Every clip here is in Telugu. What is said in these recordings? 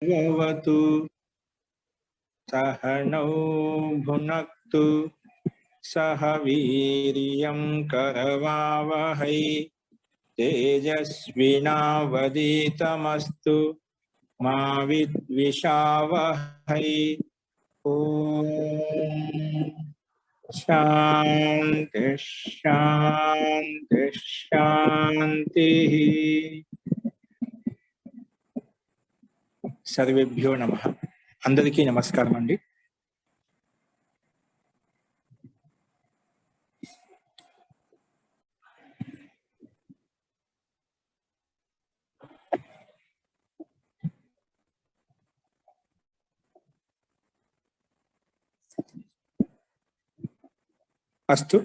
भवतु सहनौ भुनक्तु सह वीर्यं करवावहै तेजस्विनावधीतमस्तु मा विद्विषावहै। ओम शांति शांति शांति। सर्वेभ्यो नमः। अंदरिकी नमस्कारम अंडी। अस्तु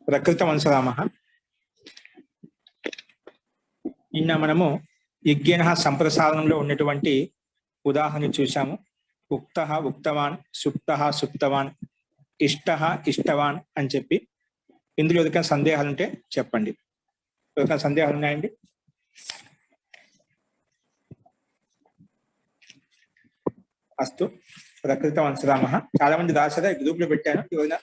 प्रकृतमनुसरामः। నిన్న మనము యజ్ఞః సంప్రసారణంలో ఉన్నటువంటి ఉదాహరణ చూశాము. ఉక్తః ఉక్తవాన్, సుప్తః సుప్తవాన్, ఇష్టః ఇష్టవాన్ అని చెప్పి. ఇందులో ఏదైనా సందేహాలు ఉంటే చెప్పండి. ఏదైనా సందేహాలు ఉన్నాయండి? అస్తు ప్రకృతమనుసరామः. చాలా మంది రాశారా, గ్రూప్ లో పెట్టాను. ఏదైనా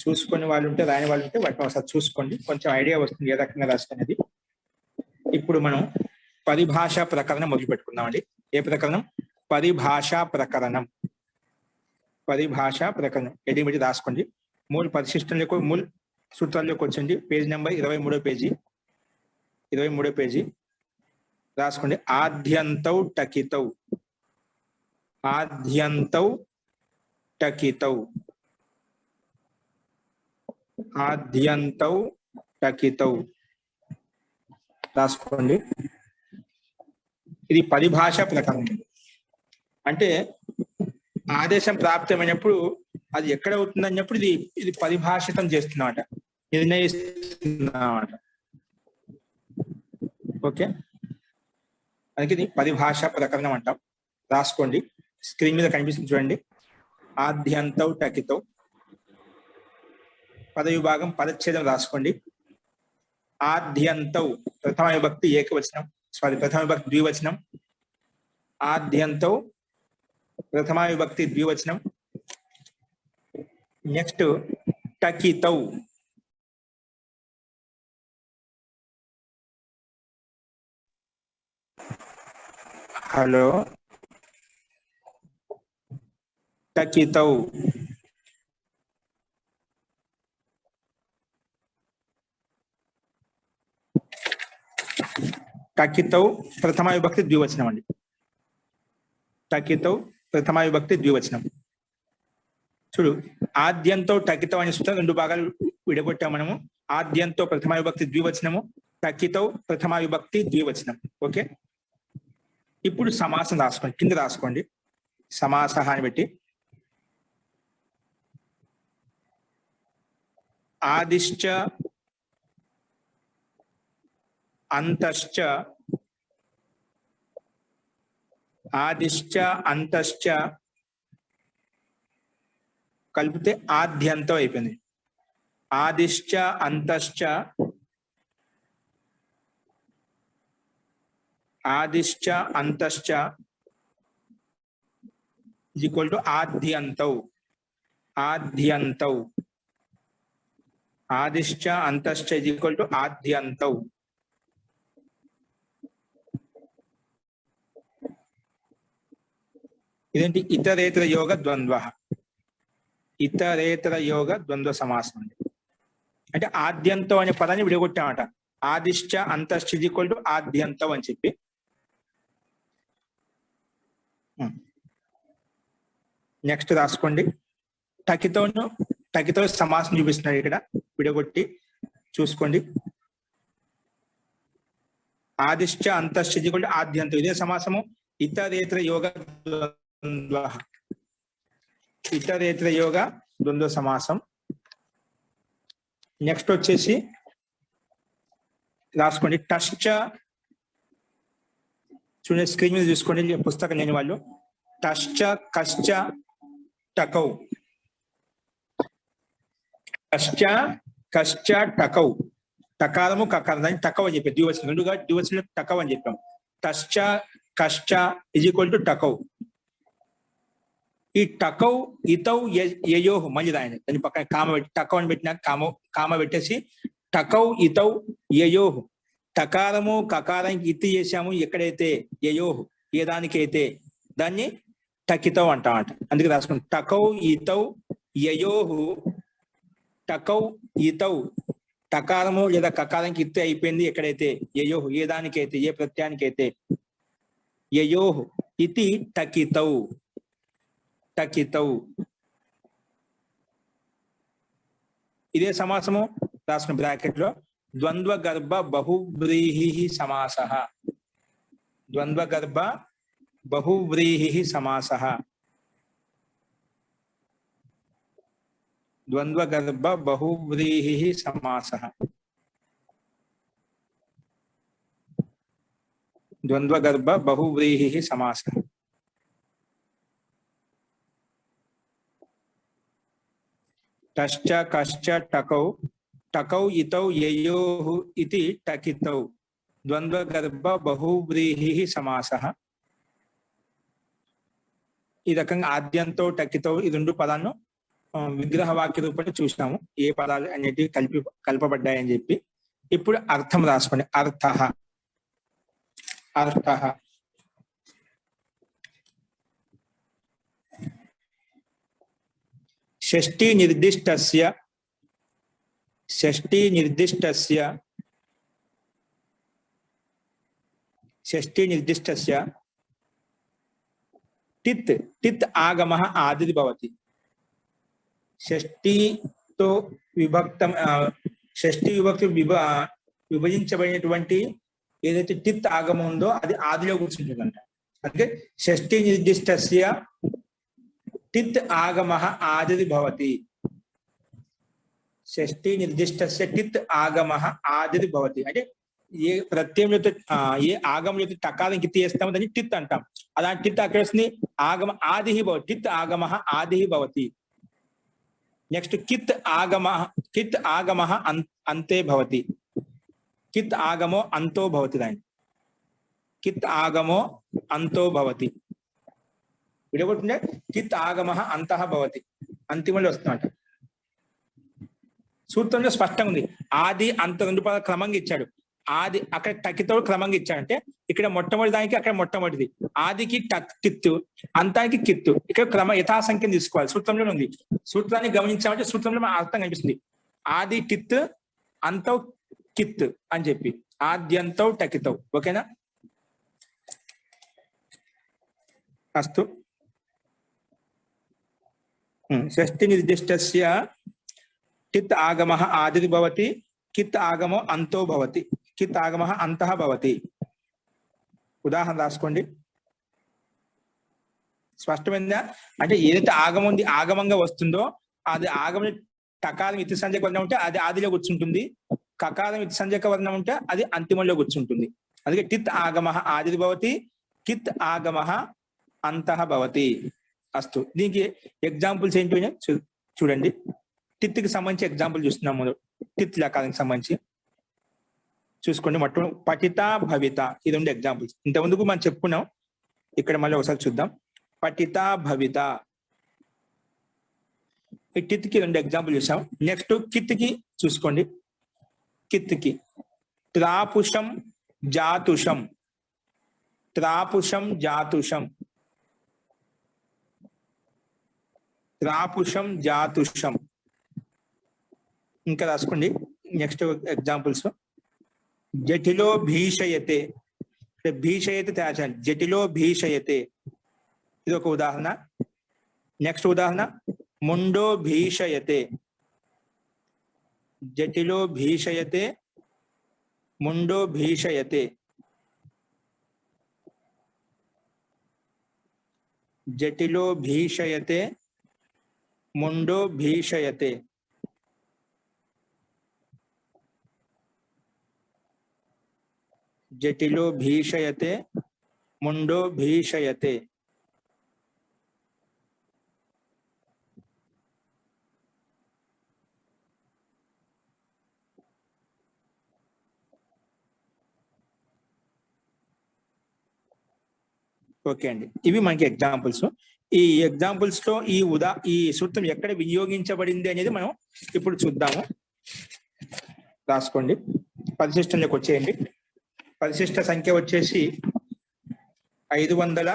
చూసుకునే వాళ్ళు ఉంటే, రాని వాళ్ళు ఉంటే వాటిని ఒకసారి చూసుకోండి, కొంచెం ఐడియా వస్తుంది ఏ రకంగా రాసుకునేది. ఇప్పుడు మనం పరిభాషా ప్రకరణం మొదలు పెట్టుకుందామండి. ఏ ప్రకరణం? పరిభాషా ప్రకరణం. పరిభాషా ప్రకరణం ఎడిమిటి రాసుకోండి. మూల పరిశిష్టంలోకి, మూల సూత్రాల్లోకి వచ్చింది. పేజ్ నెంబర్ 23వ పేజీ. 23వ పేజీ రాసుకోండి. ఆద్యంతౌ టకితౌ. ఆద్యంతౌ టకితౌ. ఆద్యంతౌ టకితౌ రాసుకోండి. ఇది పరిభాష ప్రకరణం. అంటే ఆదేశం ప్రాప్తమైనప్పుడు అది ఎక్కడ అవుతుంది అన్నప్పుడు ఇది పరిభాషితం చేస్తున్నమాట, నిర్ణయిస్తున్నమాట. ఓకే, అందుకే ఇది పరిభాష ప్రకరణం అంటాం. రాసుకోండి. స్క్రీన్ మీద కనిపిస్తుంది చూడండి. ఆద్యంతౌ టకితౌ. పద విభాగం పదచ్ఛేదం రాసుకోండి. ఆద్యంతౌ ప్రథమ విభక్తి ఏకవచనం, ప్రథమ విభక్తి ద్వివచనం. ఆద్యంతౌ ప్రథమ విభక్తి ద్వివచనం. నెక్స్ట్ టకితౌ. హలో, టకితౌ. టకితౌ ప్రథమ విభక్తి ద్వివచనం అండి. టకితౌ ప్రథమ విభక్తి ద్వివచనం. చూడు, ఆద్యంతో టకితౌ అని సూత్రం రెండు భాగాలు విడగొట్టాము మనము. ఆద్యంతో ప్రథమ విభక్తి ద్వివచనము, టకితౌ ప్రథమ విభక్తి ద్వివచనం. ఓకే, ఇప్పుడు సమాసం రాసుకోండి. కింద రాసుకోండి సమాసః అని పెట్టి. ఆదిశ్చ అంతశ్చ. ఆదిశ్చ అంతశ్చ కలిపితే ఆద్యంతం అయిపోయింది. ఆదిశ్చ అంతశ్చ. ఆదిశ్చ అంతశ్చ ఈక్వల్ టు ఆద్యంతౌ. ఆద్యంతౌ. ఆదిశ్చ అంతశ్చ ఈక్వల్ టు ఆద్యంతౌ. ఇదేంటి? ఇతరేతర యోగ ద్వంద్వ. ఇతరేతర యోగ ద్వంద్వ సమాసం అండి. అంటే ఆద్యంతం అనే పదాన్ని విడగొట్టామట. ఆదిశ్చ అంతశ్చ ఈక్వల్ టు ఆద్యంతం అని చెప్పి. నెక్స్ట్ రాసుకోండి. టకితో సమాసం చూపిస్తున్నాడు ఇక్కడ, విడగొట్టి చూసుకోండి. ఆదిశ్చ అంతశ్చ ఈక్వల్ టు ఆద్యంతం. ఇదే సమాసము. ఇతరేతర యోగ ద్వంద్వ. ఇతరేతర యోగ ద్వంద్వ సమాసం. నెక్స్ట్ వచ్చేసి రాసుకోండి. టశ్చ. చూడండి, స్క్రీన్ మీద చూసుకోండి పుస్తకం లేని వాళ్ళు. టశ్చ కశ్చ టకౌ. టశ్చ కశ్చ టకౌ. టకారము కకారం, దాన్ని టకవ్ అని చెప్పాం. ద్వివచనం రెండుగా ద్వివచనం టకవ్ అని చెప్పాం. టశ్చ కశ్చ ఇజ్ ఈక్వల్ టు టకౌ. ఈ టకౌ ఇతౌ యయోహు మళ్ళీ రాయండి, దాని పక్కన కామ పెట్టి టకౌ అని పెట్టినా కామ పెట్టేసి టకౌ ఇతౌ యయోహు. టకారము కకారానికి ఇత్తి చేశాము ఎక్కడైతే, యయోహు ఏ దానికైతే, దాన్ని టకితౌ అంటామంట. అందుకే రాసుకుంటాం టకౌ ఇతౌ యయోహు. టకౌ ఇతౌ టకారము లేదా కకారానికి ఇత్తి అయిపోయింది ఎక్కడైతే, యయోహు ఏ దానికైతే, ఏ ప్రత్యయానికైతే, యయోహు ఇతి టకితౌ. టకితౌ ఇదే సమాసము రాసుకున్న బ్రాకెట్ లో ద్వంద్వ గర్భ బహువ్రీహి సమాసః. ద్వంద్వ గర్భ బహువ్రీహి సమాసః. ద్వంద్వ గర్భ బహువ్రీహి సమాసః. ద్వంద్వ గర్భ బహువ్రీహి సమాసః. కశ్చ కశ్చ టకౌ టకౌ ఇతౌ యయోహు ఇతి టకితౌ ద్వంద్వ గర్భ బహువ్రీహి సమాసః. ఈ రకంగా ఆద్యంతో టకితో ఈ రెండు పదాలను విగ్రహ వాక్య రూపంలో చూసినాము, ఏ పదాలు అనేటివి కలపబడ్డాయని చెప్పి. ఇప్పుడు అర్థం రాసుకోండి. అర్థః. అర్థః షష్ఠీ నిర్దిష్టస్య. షష్ఠీ నిర్దిష్టస్య. షష్ఠీ నిర్దిష్టస్య టిత్ టిత్ ఆగమః ఆదిర్ భవతి. షష్ఠీతో విభక్తం, షష్ఠీ విభక్తి విభజించబడినటువంటి ఏదైతే టిత్ ఆగమం ఉందో అది ఆదిలో కూర్చుంటుందంట. అందుకే షష్ఠీ నిర్దిష్టస్య టిత్ ఆగమః ఆదిర్ భవతి. షష్ఠీ నిర్దిష్టస్య టిత్ ఆగమః ఆదిర్ భవతి అంటే ఏ ప్రత్యయం యొక్క ఏ ఆగమం యొక్క టకారం కిత్ చేస్తామో దాన్ని టిత్ అంటాం. అలాంటి టిత్ అక్కడ వస్తుంది ఆగమ ఆది భవతి. టిత్ ఆగమః ఆది భవతి. నెక్స్ట్ కిత్ ఆగమః అంతే భవతి. కిత్ ఆగమో అంతో భవతి. దాన్ని కిత్ ఆగమో అంతో భవతి. విడగొట్టుండే కిత్ ఆగమః అంతః భవతి. అంతిమంలో వస్తుందంట. సూత్రంలో స్పష్టంగా ఉంది. ఆది అంత రెండు పదాలు క్రమంగా ఇచ్చాడు. ఆది అక్కడ టకితో క్రమంగా ఇచ్చాడంటే ఇక్కడ మొట్టమొదటి దానికి అక్కడ మొట్టమొదటిది. ఆదికి కిత్తు, అంతానికి కిత్తు. ఇక్కడ క్రమ యథాసంఖ్యను తీసుకోవాలి. సూత్రంలోనే ఉంది. సూత్రాన్ని గమనించామంటే సూత్రంలో మన అర్థం కనిపిస్తుంది. ఆది టిత్ అంతౌ కిత్ అని చెప్పి ఆద్యంతౌ టకితౌ. ఓకేనా? అస్తు. షష్ఠి నిర్దిష్టస్య టిత్ ఆగమః ఆదిర్ భవతి. కిత్ ఆగమో అంతో భవతి. కిత్ ఆగమః అంతః భవతి. ఉదాహరణ రాసుకోండి. స్పష్టమైందా? అంటే ఏదైతే ఆగమం ఉంది, ఆగమంగా వస్తుందో అది ఆగమ టకారం ఇతి సంజ్ఞక వర్ణం ఉంటే అది ఆదిలో కూర్చుంటుంది. కకారం ఇతి సంజ్ఞక వర్ణం ఉంటే అది అంతిమంలో కూర్చుంటుంది. అందుకే టిత్ ఆగమః ఆదిర్ భవతి. కిత్ ఆగమః అంతః భవతి. అస్తు. దీనికి ఎగ్జాంపుల్స్ ఏంటి చూడండి. టిత్కి సంబంధించి ఎగ్జాంపుల్ చూస్తున్నాం. మనం టిత్ లకారానికి సంబంధించి చూసుకోండి. మొట్టమొదటి పఠిత భవిత. ఇది రెండు ఎగ్జాంపుల్స్. ఇంతకుముందుకు మనం చెప్పుకున్నాం, ఇక్కడ మళ్ళీ ఒకసారి చూద్దాం. పఠిత భవిత. ఈ టిత్కి రెండు ఎగ్జాంపుల్ చూసాం. నెక్స్ట్ కిత్కి చూసుకోండి. కిత్కి త్రాపుషం జాతుషం. త్రాపుషం జాతుషం. త్రాపుషం జాతుషం. ఇంకా రాసుకోండి నెక్స్ట్ ఎగ్జాంపుల్స్. జటిలో భీషయతే. భీషయతే తయారు చేయాలి. జటిలో భీషయతే. ఇది ఒక ఉదాహరణ. నెక్స్ట్ ఉదాహరణ ముండో భీషయతే. జటిలో భీషయతే. ముండో భీషయతే. జటిలో భీషయతే. ముండో భీషయతే. జటిలో భీషయతే. ముండో భీషయతే. ఓకే అండి, ఇవి మనకి ఎగ్జాంపుల్స్. ఈ ఎగ్జాంపుల్స్ లో ఈ సూత్రం ఎక్కడ వినియోగించబడింది అనేది మనం ఇప్పుడు చూద్దాము. రాసుకోండి. పరిశిష్టంలోకి వచ్చేయండి. పరిశిష్ట సంఖ్య వచ్చేసి 500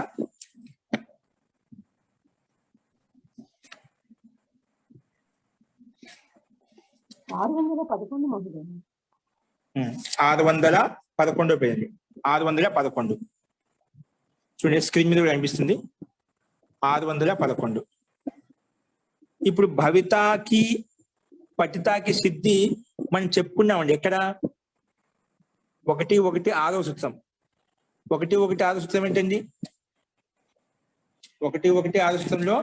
611 పేజీ. 611 చూడండి, స్క్రీన్ మీద కూడా కనిపిస్తుంది. 611. ఇప్పుడు భవితాకి పఠితాకి సిద్ధి మనం చెప్పుకున్నామండి. ఎక్కడ 1-1-6వ సూత్రం. 1-1-6 సూత్రం ఏంటండి? 1-1-6 సూత్రంలో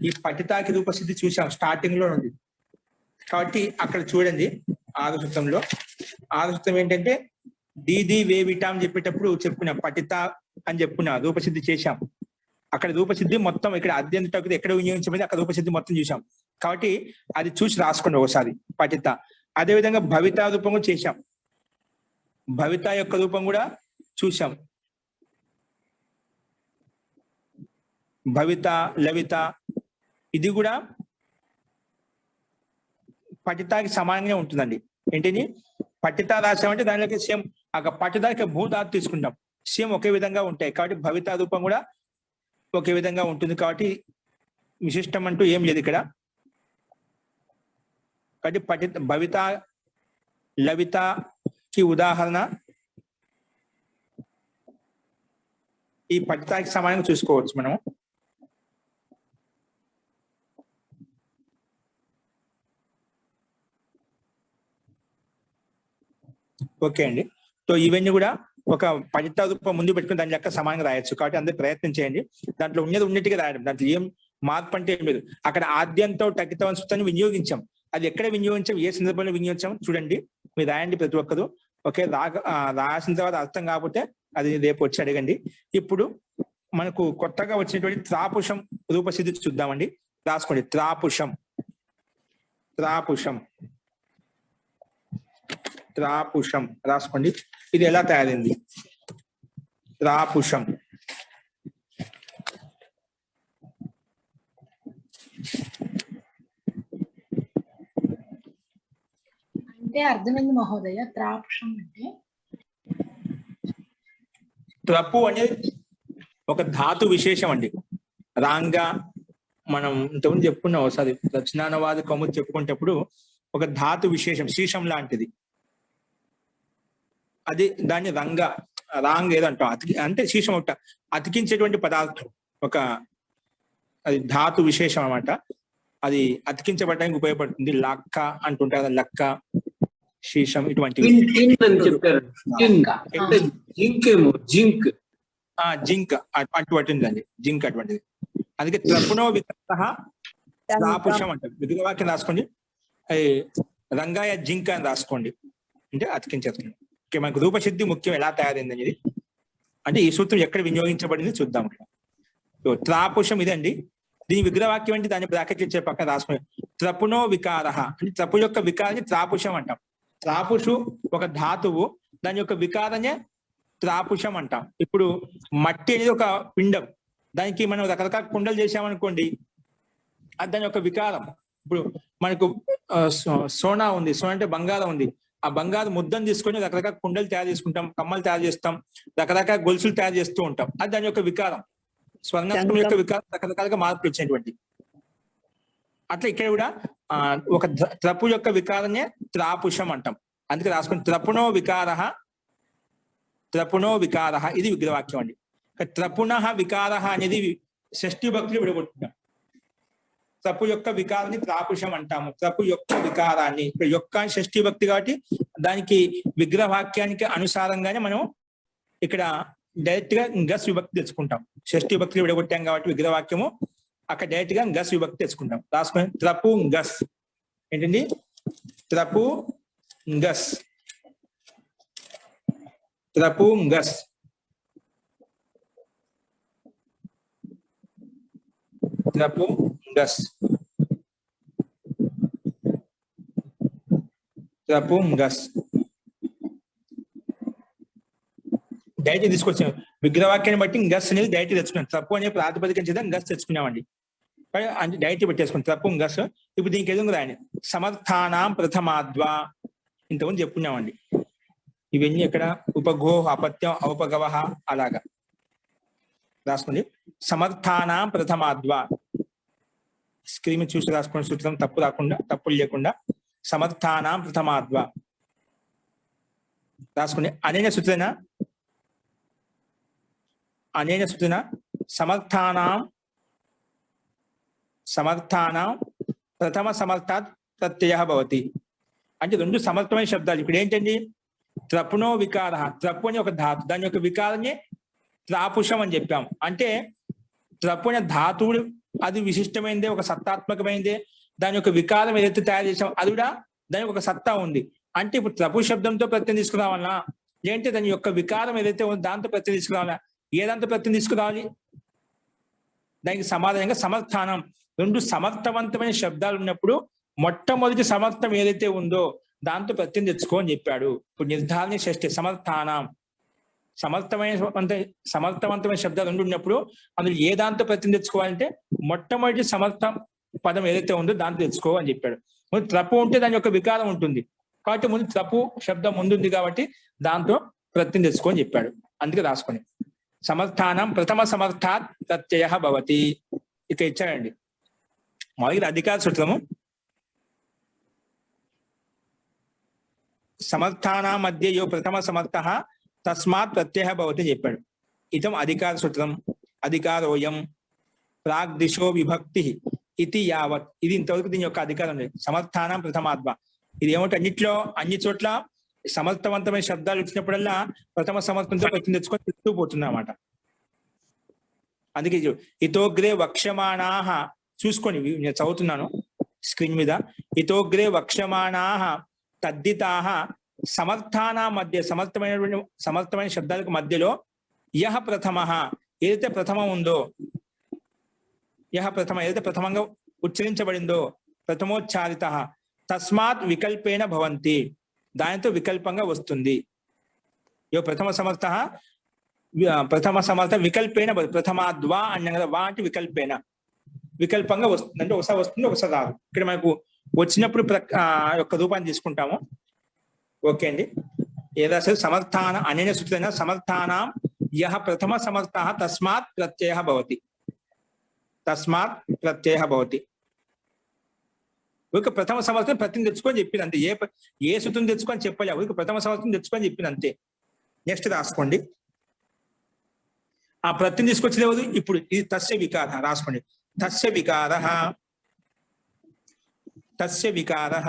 ఈ పఠితాకి రూపసిద్ధి చూసాం, స్టార్టింగ్ లో ఉంది. కాబట్టి అక్కడ చూడండి 6వ సూత్రంలో. 6వ సూత్రం ఏంటంటే దీది వేవిటా అని చెప్పేటప్పుడు చెప్పుకున్నాం, పఠిత అని చెప్పుకున్నాం, రూపసిద్ధి చేశాం. అక్కడ రూపసిద్ధి మొత్తం ఇక్కడ అద్యంతకు ఎక్కడ వినియోగించబడింది అక్కడ రూపసిద్ధి మొత్తం చూసాం. కాబట్టి అది చూసి రాసుకోండి ఒకసారి, పఠిత. అదేవిధంగా భవిత రూపం కూడా చేశాం, భవిత యొక్క రూపం కూడా చూసాం. భవిత, లవిత, ఇది కూడా పఠితాకి సమానంగా ఉంటుందండి. ఏంటిది? పఠిత రాసామంటే దానిలోకి సేమ్ అక్కడ పఠితాకి భూధాతు తీసుకుంటాం, సేమ్ ఒకే విధంగా ఉంటాయి. కాబట్టి భవిత రూపం కూడా ఒకే విధంగా ఉంటుంది. కాబట్టి విశిష్టం అంటూ ఏం లేదు ఇక్కడ. కాబట్టి భవిత, లవితకి ఉదాహరణ ఈ పఠితాకి సమానంగా చూసుకోవచ్చు మనం. ఓకే అండి. సో ఇవన్నీ కూడా ఒక పఠిత రూపం ముందు పెట్టుకుని దాని లెక్క సమానంగా రాయొచ్చు. కాబట్టి అందరూ ప్రయత్నం చేయండి. దాంట్లో ఉన్నట్టుగా రాయడం, దాంట్లో ఏం మార్పు అంటే ఏం లేదు. అక్కడ ఆద్యంతో టకిత సూత్రాన్ని వినియోగించాం. అది ఎక్కడ వినియోగించాం, ఏ సందర్భంలో వినియోగించాం చూడండి. మీరు రాయండి ప్రతి ఒక్కరు. ఓకే, రాసిన తర్వాత అర్థం కాకపోతే అది రేపు వచ్చి అడగండి. ఇప్పుడు మనకు కొత్తగా వచ్చినటువంటి త్రాపుషం రూపసిద్ధి చూద్దామండి. రాసుకోండి. త్రాపుషం, త్రాపుషం, త్రాపుషం రాసుకోండి. ఇది ఎలా తయారైంది? త్రాపుషం అంటే అర్థమైంది మహోదయ. త్రాపుషం అంటే త్రపు అనేది ఒక ధాతు విశేషం అండి. రాంగా మనం ఇంతకుముందు చెప్పుకున్నాం ఒకసారి, దక్షిణానవాది కౌముది చెప్పుకునేటప్పుడు ఒక ధాతు విశేషం, శీషం లాంటిది. అది దాన్ని రాంగ్ ఏదంటాం, అంటే శీషం ఒకట అతికించేటువంటి పదార్థం. అది ధాతు విశేషం అన్నమాట. అది అతికించబడడానికి ఉపయోగపడుతుంది. లక్క అంటుంటారు, లక్క, శీషం ఇటువంటివి. జింక్ అటువంటిదండి, జింక్ అటువంటిది. అందుకే త్రపునో వికార త్రాపుషం అంటారు. విగ్రహవాక్యం రాసుకోండి. రంగాయ జింక్ అని రాసుకోండి, అంటే అతికించేస్తుంది. ఓకే, మనకు రూపసిద్ధి ముఖ్యం, ఎలా తయారైంది అనేది. అంటే ఈ సూత్రం ఎక్కడ వినియోగించబడింది చూద్దాం. త్రాపుషం ఇదండి. దీని విగ్రహవాక్యం అంటే దాన్ని బ్రాకెట్ ఇచ్చే పక్కన రాసుకోండి. త్రపునో వికార అంటే త్రపు యొక్క వికారాన్ని త్రాపుషం అంటాం. త్రాపుషు ఒక ధాతువు, దాని యొక్క వికారనే త్రాపుషం అంటాం. ఇప్పుడు మట్టి అనేది ఒక పిండం, దానికి మనం రకరకాల కుండలు చేసామనుకోండి, అది దాని యొక్క వికారం. ఇప్పుడు మనకు సోనా ఉంది, సోనా అంటే బంగారం ఉంది. ఆ బంగారు ముద్దను తీసుకొని రకరకాల కుండలు తయారు చేసుకుంటాం, కమ్మలు తయారు చేస్తాం, రకరకాల గొలుసులు తయారు చేస్తూ ఉంటాం. అది దాని యొక్క వికారం. స్వర్ణత్వం యొక్క వికారం రకరకాలుగా మార్పులు వచ్చినటువంటి. అట్లా ఇక్కడ కూడా ఒక త్రపు యొక్క వికారనే త్రాపుషం అంటాం. అందుకే రాసుకుని త్రపునో వికార, త్రపునో వికార, ఇది విగ్రహవాక్యం అండి. త్రపున వికార అనేది షష్ఠి భక్తులు విడగొట్టుకుంటాం. త్రపు యొక్క వికారాన్ని త్రాపుషం అంటాము. త్రపు యొక్క వికారాన్ని, ఇక్కడ యొక్క షష్ఠి భక్తి కాబట్టి దానికి విగ్రహవాక్యానికి అనుసారంగానే మనం ఇక్కడ డైరెక్ట్ గా గస్ విభక్తి తెచ్చుకుంటాం. షష్ఠి భక్తులు విడగొట్టాం కాబట్టి విగ్రహవాక్యము అక్కడ డైరెక్ట్ గా గస్ విభక్తి తెచ్చుకుంటాం. రాసుకొని త్రపు గస్ ఏంటండి? త్రపు గస్, త్రపు గస్, త్రపు గస్, త్రపు గస్. డైరెక్ట్ తీసుకొచ్చాం. విగ్రహవాక్యాన్ని బట్టి గస్ అనేది డైరెక్ట్ తెచ్చుకున్నాం. తప్పు అనే ప్రాతిపదిక చేత గస్ తెచ్చుకున్నామండి. డైరెక్ట్ పెట్టేసుకున్నాం తప్పు గస్. ఇప్పుడు దీనికి ఎదుగు రాయండి. సమర్థానాం ప్రథమాద్వా ఇంతకుముందు చెప్పుకున్నామండి. ఇవన్నీ ఇక్కడ ఉపగో అపత్యం ఔపగవ అలాగా రాసుకోండి. సమర్థానాం ప్రథమాద్వా స్క్రీన్ చూసి రాసుకోండి. సూత్రం తప్పు రాకుండా, తప్పులు లేకుండా. సమర్థానాం ప్రథమాద్వా రాసుకోండి. అనేన సూత్రేనా సమర్థానాం ప్రథమ సమర్థాత్ ప్రత్యయ భవతి. అంటే రెండు సమర్థమైన శబ్దాలు. ఇప్పుడు ఏంటండి? త్రపునో వికార, త్రపు అని ఒక ధాతు, దాని యొక్క వికారాన్ని త్రాపుషం అని చెప్పాము. అంటే త్రపు అనే ధాతువుడు అది విశిష్టమైనదే, ఒక సత్తాత్మకమైనదే. దాని యొక్క వికారం ఏదైతే తయారు చేసాం అది కూడా దానికి ఒక సత్తా ఉంది. అంటే ఇప్పుడు త్రపు శబ్దంతో ప్రత్యయం తీసుకురావాలన్నా, లేదంటే దాని యొక్క వికారం ఏదైతే ఉందో దాంతో ప్రత్యయం తీసుకురావాలా? ఏ దాంతో ప్రత్యయం తీసుకురావాలి? దానికి సమాధానంగా సమర్థానం. రెండు సమర్థవంతమైన శబ్దాలు ఉన్నప్పుడు మొట్టమొదటి సమర్థం ఏదైతే ఉందో దాంతో ప్రత్యయం తెచ్చుకో అని చెప్పాడు. ఇప్పుడు నిర్ధారణ షష్ఠి సమర్థానం. సమర్థవంతమైన శబ్దాలు రెండు ఉన్నప్పుడు అందులో ఏ దాంతో ప్రత్యయం తెచ్చుకోవాలంటే మొట్టమొదటి సమర్థ పదం ఏదైతే ఉందో దాంతో తెచ్చుకో అని చెప్పాడు. ముందు త్రపు ఉంటే దాని యొక్క వికారం ఉంటుంది కాబట్టి ముందు త్రపు శబ్దం ముందుంది కాబట్టి దాంతో ప్రత్యయం తెచ్చుకో అని చెప్పాడు. అందుకే రాసుకోండి. సమర్థానం ప్రథమ సమర్థాత్ ప్రత్యయ భవతి. ఇక ఇచ్చాడండి మొదటి అధికార సూత్రము. సమర్థానా మధ్య యో ప్రథమ సమర్థ తస్మాత్ ప్రత్యయ భవతి చెప్పాడు. ఇతం అధికార సూత్రం. అధికారోయం ప్రాగ్ దిశో విభక్తి ఇది యావత్. ఇది ఇంతవరకు దీని యొక్క అధికారం లేదు. సమర్థానం ప్రథమాత్మ ఇది ఏమంటే అన్ని చోట్ల సమర్థవంతమైన శబ్దాలు వచ్చినప్పుడల్లా ప్రథమ సమర్థంతో ప్రతి తెచ్చుకొని తెస్తూ పోతుంది అన్నమాట. అందుకే ఇతోగ్రే వక్ష్యమాణాః చూసుకోండి, నేను చదువుతున్నాను స్క్రీన్ మీద. ఇతోగ్రే వక్ష్యమాణాః తద్దితాః సమర్థానా మధ్య, సమర్థమైన శబ్దాలకు మధ్యలో యహ ప్రథమః ఏదైతే ప్రథమం ఉందో, ఏదైతే ప్రథమంగా ఉచ్చరించబడిందో, ప్రథమోచ్చారితః తస్మాత్ వికల్పేన భవంతి దానితో వికల్పంగా వస్తుంది. యో ప్రథమ సమర్థ వికల్పేన ప్రథమాద్వా అన్నాం కదా, వా అంటే వికల్పంగా వస్తుంది. అంటే ఒకసారి వస్తుంది ఒకసారి రాదు. ఇక్కడ మనకు వచ్చినప్పుడు యొక్క రూపాన్ని తీసుకుంటాము. ఓకే అండి. ఏదా సమర్థాన అనేన సూత్రేణ సమర్థానాం యహ ప్రథమ సమర్థ తస్మాత్ ప్రత్యయ భవతి. ఒక ప్రథమ సమర్థం ప్రతిని తెచ్చుకొని చెప్పింది అంతే. ఏ సూత్రం తెచ్చుకొని చెప్పలే, ఒక ప్రథమ సమర్థం తెచ్చుకొని చెప్పింది అంతే. నెక్స్ట్ రాసుకోండి. ఆ ప్రతిని తీసుకొచ్చేది ఇప్పుడు ఇది తస్య వికార. రాసుకోండి. తస్య వికారః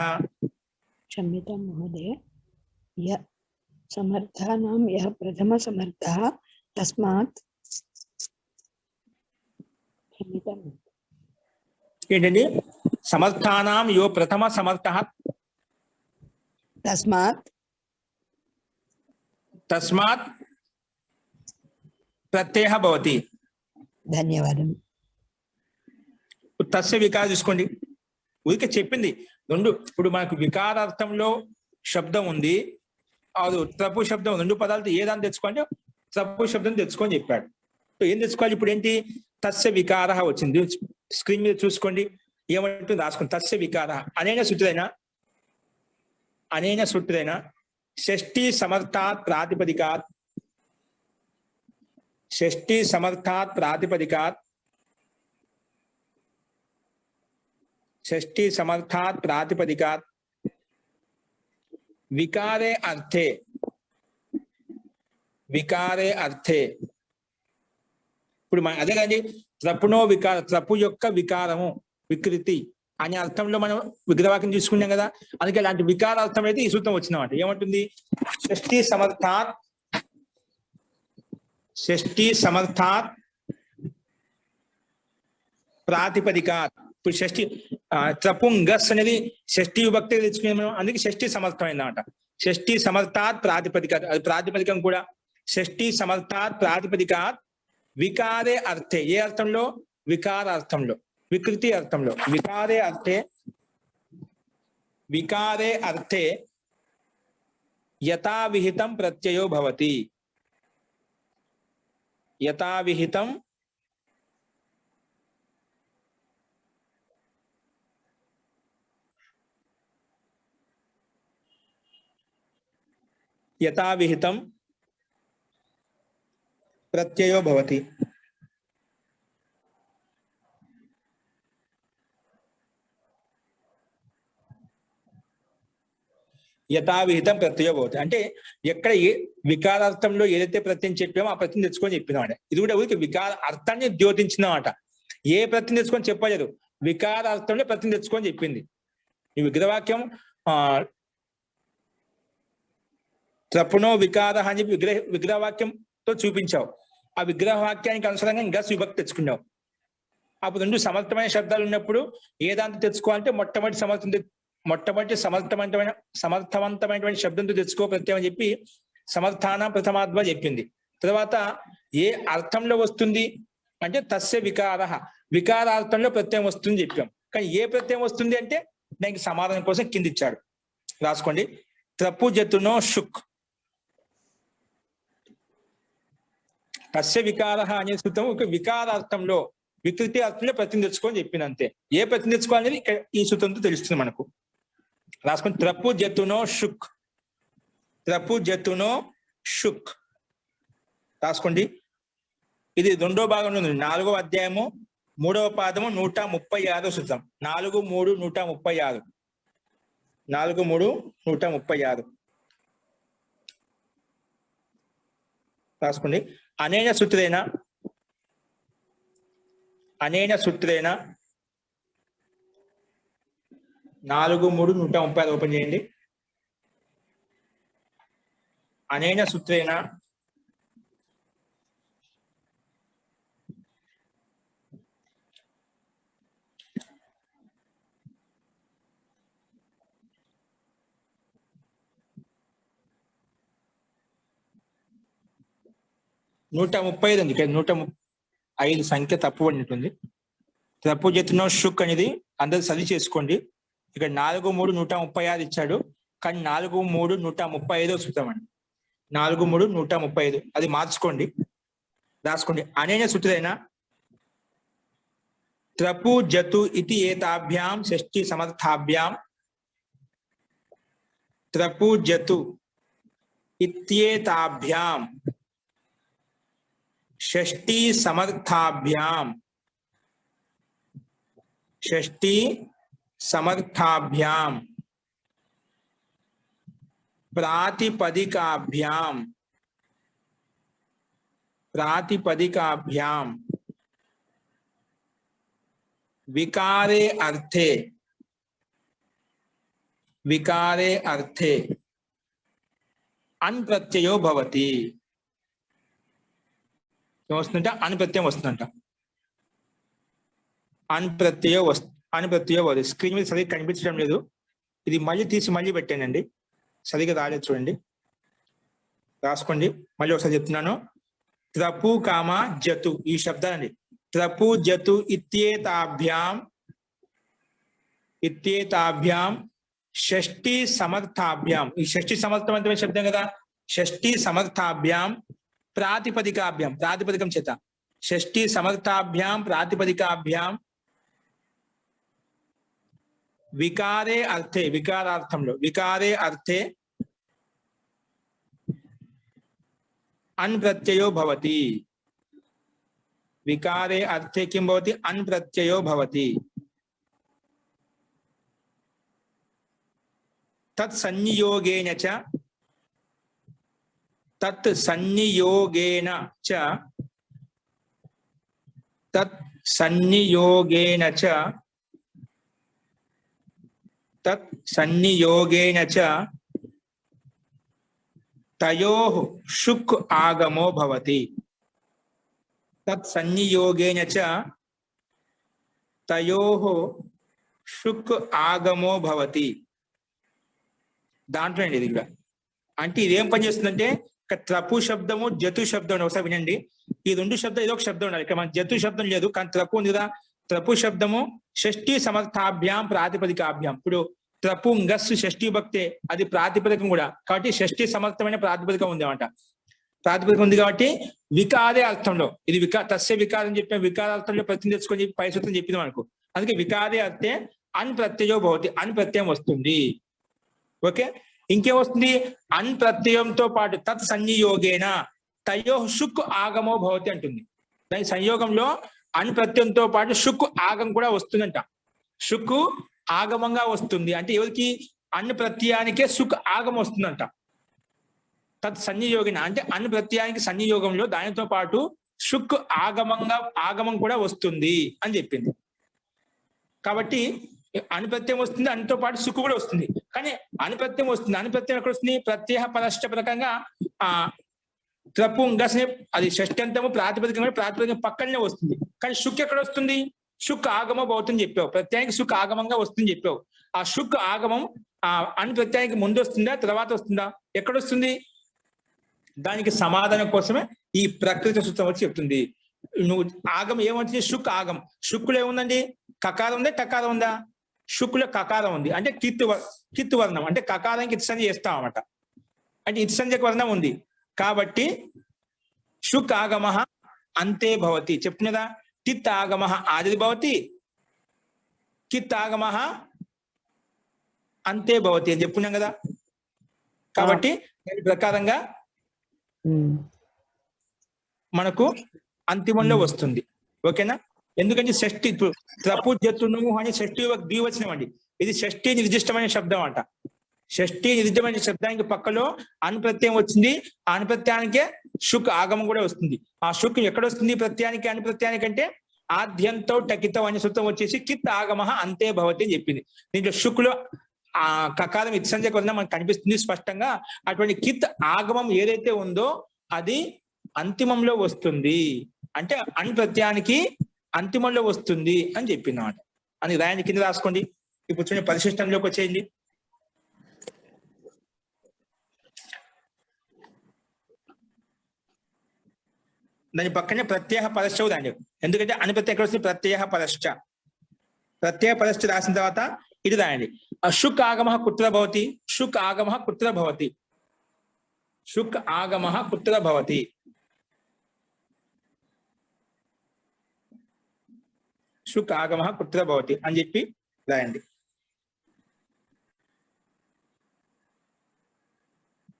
क्षम्यतां महोदय. समर्थानां यः प्रथम समर्थः तस्मात् ఏంటండి? సమర్థానాం యో ప్రథమ సమర్థః తస్మాత్ ప్రత్యయ భవతి. ధన్యవాదం. తస్య వికారం తీసుకోండి. ఊరికే చెప్పింది రెండు. ఇప్పుడు మనకు వికారార్థంలో శబ్దం ఉంది, అది త్రపు శబ్దం, రెండు పదాలతో ఏదాన్ని తెచ్చుకోండి త్రపు శబ్దం తెచ్చుకొని చెప్పాడు. ఏం తెచ్చుకోవాలి? ఇప్పుడు ఏంటి? తస్య వికార వచ్చింది. స్క్రీన్ మీద చూసుకోండి ఏమంటుంది రాసుకోండి. తస్య వికార అనేన సూత్రేణ షష్ఠీ సమర్థాత్ ప్రాతిపదికాత్ వికారే అర్థే. ఇప్పుడు అదే కానీ త్రపు యొక్క వికారము, వికృతి అనే అర్థంలో మనం విగ్రహవాక్యం తీసుకున్నాం కదా. అందుకే అలాంటి వికారార్థం అయితే ఈ సూత్రం వచ్చినమాట. ఏమంటుంది? షష్ఠీ సమర్థాత్ ప్రాతిపదికాత్. ఇప్పుడు షష్ఠి త్రపుంగస్ అనేది షష్ఠీ విభక్తి తెచ్చుకునే, అందుకే షష్ఠీ సమర్థమైంది అన్నమాట. షష్ఠీ సమర్థాత్ ప్రాతిపదికాత్, అది ప్రాతిపదికం కూడా. షష్ఠీ సమర్థాత్ ప్రాతిపదికాత్ వికారే అర్థే. ఏ అర్థంలో? వికారార్థంలో, వికృతి అర్థంలో. వికారే అర్థే యథావిహితం ప్రత్యయో భవతి. యథావిహితం యథావిహితం ప్రత్యయో భవతి. యథావిహితం ప్రత్యయో భవతి అంటే ఎక్కడ ఏ వికారార్థంలో ఏదైతే ప్రత్యయం చెప్పామో ఆ ప్రత్యయం తెచ్చుకొని చెప్పినామాట. ఇది కూడా ఊరికి వికార అర్థాన్ని ద్యోతించిందన్నమాట. ఏ ప్రత్యయం తెచ్చుకొని చెప్పలేదు, వికారార్థంలో ప్రత్యయం తెచ్చుకొని చెప్పింది. ఈ విగ్రహవాక్యం త్రపునో వికార అని చెప్పి విగ్రహవాక్యంతో చూపించావు. ఆ విగ్రహవాక్యానికి అనుసరంగా ఇంకా విభక్తి తెచ్చుకున్నావు. అప్పుడు రెండు సమర్థమైన శబ్దాలు ఉన్నప్పుడు ఏ దాంతో తెచ్చుకోవాలంటే మొట్టమొదటి సమర్థవంతమైనటువంటి శబ్దంతో తెచ్చుకో ప్రత్యయం అని చెప్పి సమర్థాన ప్రథమాద్వ చెప్పింది. తర్వాత ఏ అర్థంలో వస్తుంది అంటే తస్య వికారార్థంలో ప్రత్యయం వస్తుంది చెప్పాం. కానీ ఏ ప్రత్యయం వస్తుంది అంటే దానికి సమాధానం కోసం కింద ఇచ్చాడు, రాసుకోండి. త్రపుజతునో షుక్, తస్య వికార అనే సూత్రం ఒక వికారార్థంలో వికృతి అర్థంలో ప్రత్యయం తెచ్చుకొని చెప్పింది అంతే. ఏ ప్రత్యయం తెచ్చుకోవాలనేది ఈ సూత్రంతో తెలుస్తుంది మనకు. రాసుకొని త్రపుజతునో షుక్, త్రపుజతునో షుక్ రాసుకోండి. ఇది రెండో భాగంలో ఉంది. 4వ అధ్యాయము 3వ పాదము 136 సూత్రం. 4-3-136, 4-3-136 రాసుకోండి. అనేన సూత్రేణ 4-3-136 ఓపెన్ చేయండి. అనేన సూత్రేణ నూట 135 ఉంది. 105 సంఖ్య తప్పు పడినట్టుంది. త్రపుజతునో షుక్ అనేది అందరు చదివి చేసుకోండి. ఇక్కడ 4-3-136 ఇచ్చాడు, కానీ 4-3-135 సూత్రం అండి. 4-3-135 అది మార్చుకోండి, రాసుకోండి. అనేన సూత్రేణ త్రపుజతు ఇతి ఏతాభ్యాం షష్ఠి సమర్థాభ్యాం, త్రపుజతు ఇత్యేతాభ్యాం షష్ఠి సమర్థాభ్యాం, షష్ఠి సమర్థాభ్యాం ప్రాతిపదికాభ్యాం వికారే అర్థే అన్ ప్రత్యయో భవతి. వస్తుందంట అన్ ప్రత్యయం వస్తుందంట. అన్ ప్రత్యయో భవతి. స్క్రీన్ మీద సరిగ్గా కనిపించడం లేదు, ఇది మళ్ళీ తీసి మళ్ళీ పెట్టానండి, సరిగ్గా రాలేదు చూడండి, రాసుకోండి. మళ్ళీ ఒకసారి చెప్తున్నాను. త్రపు కామ జతు ఈ శబ్దాలండి. త్రపు జతు ఇత్యేతాభ్యాం షష్ఠి సమర్థాభ్యాం. ఈ షష్ఠి సమర్థవంతమైన శబ్దం కదా. షష్ఠి సమర్థాభ్యాం ప్రాతిపదికం చేత షష్ఠి సమర్థాభ్యాం ప్రాతిపదికాభ్యాం వికారే అర్థే వికారే అర్థే అన్ ప్రత్యయో భవతి. వికారే అర్థే కిం భవతి? అన్ ప్రత్యయో భవతి. తత్ సంయోగేన చ తయోః షుక్ ఆగమో భవతి. తత్ సంయోగేన చ తయోః షుక్ ఆగమో భవతి. దాంట్లో అండి ఇది కూడా. అంటే ఇదేం పని చేస్తుందంటే త్రపు శబ్దము జతు శబ్దం ఒకసారి వినండి. ఈ రెండు శబ్దం ఏదో ఒక శబ్దం ఉండాలి. ఇక్కడ మన జతు శబ్దం లేదు, కానీ త్రపు ఉంది కదా. త్రపు శబ్దము షష్ఠి సమర్థాభ్యాం ప్రాతిపదికాభ్యాం. ఇప్పుడు త్రపు గస్సు షష్ఠి భక్తే, అది ప్రాతిపదికం కూడా, కాబట్టి షష్ఠి సమర్థమైన ప్రాతిపదికం ఉంది అన్నమాట. ప్రాతిపదిక ఉంది కాబట్టి వికారే అర్థంలో ఇది తస్య వికారం చెప్పిన వికారార్థంలో ప్రతి తెచ్చుకొని చెప్పి పై సూత్రం చెప్పింది మనకు. అందుకే వికారే అర్థే అన్ ప్రత్యయో భవతి, అన్ ప్రత్యయం వస్తుంది. ఓకే, ఇంకేం వస్తుంది? అన్ ప్రత్యయంతో పాటు తత్ సంయోగేన తయో షుక్ ఆగమో భవతి అంటుంది. దాని సంయోగంలో అన్ ప్రత్యయంతో పాటు షుక్ ఆగం కూడా వస్తుందంట. షుక్ ఆగమంగా వస్తుంది అంటే ఎవరికి? అన్ ప్రత్యయానికే సుఖ ఆగం వస్తుందంట. తత్ సంయోగిన అంటే అన్ ప్రత్యయానికి సంయోగంలో దానితో పాటు షుక్ ఆగమం కూడా వస్తుంది అని చెప్పింది. కాబట్టి అనుప్రత్యయం వస్తుంది, అనితో పాటు సుక్కు కూడా వస్తుంది. కానీ అనుప్రత్యయం వస్తుంది, అనుప్రత్యయం ఎక్కడ వస్తుంది? ప్రత్యయ పరష్ట ప్రకంగా త్రపు గసనే అది షష్ఠంతము ప్రాతిపదికం పక్కనే వస్తుంది. కానీ షుక్ ఎక్కడ వస్తుంది? షుక్ ఆగమ భవతం చెప్పావు, ప్రత్యయానికి షుక్ ఆగమంగా వస్తుంది చెప్పావు. ఆ షుక్ ఆగమం అను ప్రత్యయానికి ముందు వస్తుందా తర్వాత వస్తుందా? ఎక్కడొస్తుంది? దానికి సమాధానం కోసమే ఈ ప్రకృతి సూత్రం వచ్చి చెప్తుంది. నువ్వు ఆగం ఏమంటుంది? షుక్ ఆగం. షుక్కులో ఏముందండి? కకారం ఉందా టకారం ఉందా? షుక్కులో కకారం ఉంది అంటే కిత్తు వర్ణం అంటే కకారానికి ఇత్సంజ చేస్తాం అన్నమాట. అంటే ఇత్సంజక వర్ణం ఉంది కాబట్టి షుక్ ఆగమ అంతే భవతి చెప్తున్నదా? కిత్ ఆగమ ఆది భవతి, కిత్ ఆగమ అంతే భవతి అని చెప్పుకున్నాం కదా. కాబట్టి దాని ప్రకారంగా మనకు అంతిమంలో వస్తుంది. ఓకేనా? ఎందుకంటే షష్ఠి త్రపు జతును అని షష్ఠి ద్వివచనం అండి. ఇది షష్ఠి నిర్దిష్టమైన శబ్దం అంట. షష్ఠి నిర్దిష్టమైన శబ్దానికి పక్కలో అనుప్రత్యయం వచ్చింది. ఆ అనుప్రత్యయానికే షుక్ ఆగమం కూడా వస్తుంది. ఆ షుక్ ఎక్కడ వస్తుంది? ప్రత్యయానికి అనుప్రత్యానికి అంటే ఆద్యంతో టకితో అనే సూత్రం వచ్చేసి కిత్ ఆగమ అంతే భవతి అని చెప్పింది. దీంట్లో షుక్లో ఆ కకారం ఇత్సంజక వర్ణం మనకు కనిపిస్తుంది స్పష్టంగా. అటువంటి కిత్ ఆగమం ఏదైతే ఉందో అది అంతిమంలో వస్తుంది అంటే అనుప్రత్యయానికి అంతిమంలో వస్తుంది అని చెప్పింది అన్నమాట. అని రాయండి, కింద రాసుకోండి. ఇప్పుడు చూడండి పరిశిష్టంలోకి వచ్చేయండి. దాని పక్కనే ప్రత్యయ పరశ్చ రాయండి. ఎందుకంటే అనుప్రత్యయం ఎక్కడ వస్తుంది? ప్రత్యయ పరశ్చ. ప్రత్యయ పరశ్చ రాసిన తర్వాత ఇది రాయండి. షుక్ ఆగమ కుత్ర భవతి, షుక్ ఆగమ కుత్ర భవతి, షుక్ ఆగమ కుత్ర భవతి. షుక్ ఆగమ కుత్ర భవతి అని చెప్పి రాయండి.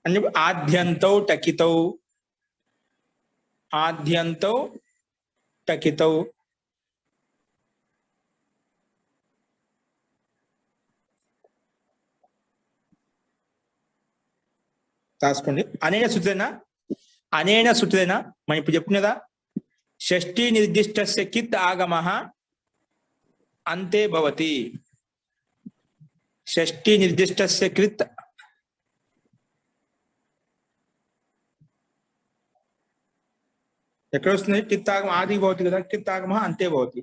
అని ఆద్యంతౌ టకితౌ, ఆద్యంతౌ టకితౌ రాసుకోండి. అనేన సూత్రేనా, అనేన సూత్రేనా మనం ఇప్పుడు చెప్పుకునేదా? షష్ఠీ నిర్దిష్టస్య కిత్ ఆగమ అంతే భవతి. షష్ఠీ నిర్దిష్టస్య కృత్ ఎక్కడ వస్తుంది? కిత్ ఆగమ ఆది భవతి కదా, కిత్ ఆగమ అంతే భవతి.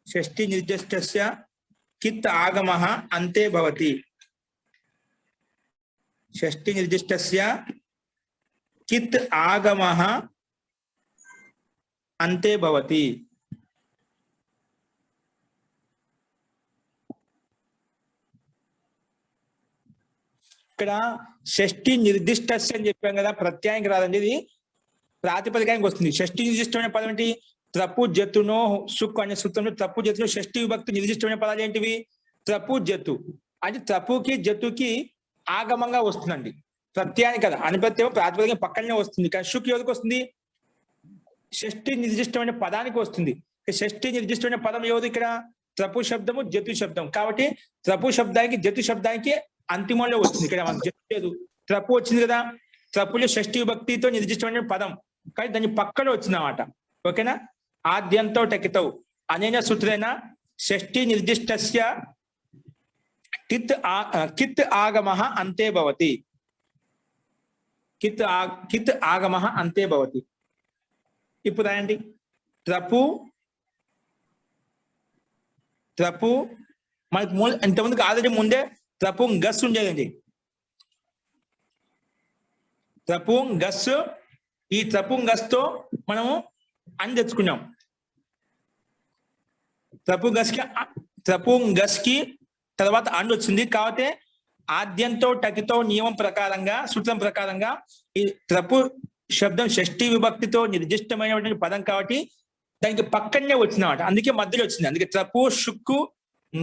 షష్ఠీ నిర్దిష్టస్య కిత్ ఆగమ అంతే భవతి. షష్ఠీ నిర్దిష్టస్య కిత్ ఆగమ అంతే భవతి. ఇక్కడ షష్ఠీ నిర్దిష్టస్య అని చెప్పాం కదా, ప్రత్యయానికి రాదండి, ఇది ప్రాతిపదికానికి వస్తుంది. షష్ఠీ నిర్దిష్టమైన పదం ఏంటి? త్రపు జతునో సుక్ అనే సూత్రంలో త్రపు జతులో షష్ఠీ విభక్తి నిర్దిష్టమైన పదాలు ఏంటివి? త్రపు జతు అంటే త్రపుకి జతుకి ఆగమంగా వస్తుందండి. ప్రత్యయానికి కదా, అనుప్రత్యయం ప్రాతిపదికం పక్కనే వస్తుంది. కానీ షుక్ ఎవరికి వస్తుంది? షష్ఠీ నిర్దిష్టమైన పదానికి వస్తుంది. షష్ఠీ నిర్దిష్టమైన పదం ఎవరు? ఇక్కడ త్రపు శబ్దము జతు శబ్దం. కాబట్టి త్రపు శబ్దానికి జతు శబ్దానికి అంతిమంలో వస్తుంది. ఇక్కడ మనకు జతు లేదు, త్రపు వచ్చింది కదా. త్రపులో షష్ఠీ విభక్తితో నిర్దిష్టమైన పదం కానీ దాని పక్కలో వచ్చిందన్నమాట. ఓకేనా? ఆద్యంతో టకితౌ అనేన సూత్రేణ షష్ఠీ నిర్దిష్టస్య కిత్ ఆగమ అంతే భవతి. కిత్ ఆగమ అంతే భవతి. ఇప్పుడు రాయండి. త్రపు మనకి ఇంతమందికి ఆల్రెడీ ముందే త్రపు గస్ ఉండేదండి. త్రపు గస్, ఈ త్రపు గస్తో మనము అని తెచ్చుకున్నాం. త్రపు గస్ కి తర్వాత అండ్ వచ్చింది కాబట్టి ఆద్యంతో టకితో నియమం ప్రకారంగా సూత్రం ప్రకారంగా ఈ త్రపు శబ్దం షష్ఠీ విభక్తితో నిర్దిష్టమైనటువంటి పదం కాబట్టి దానికి పక్కనే వచ్చిందన్నమాట, అందుకే మధ్యలో వచ్చింది. అందుకే త్రపు షుక్కు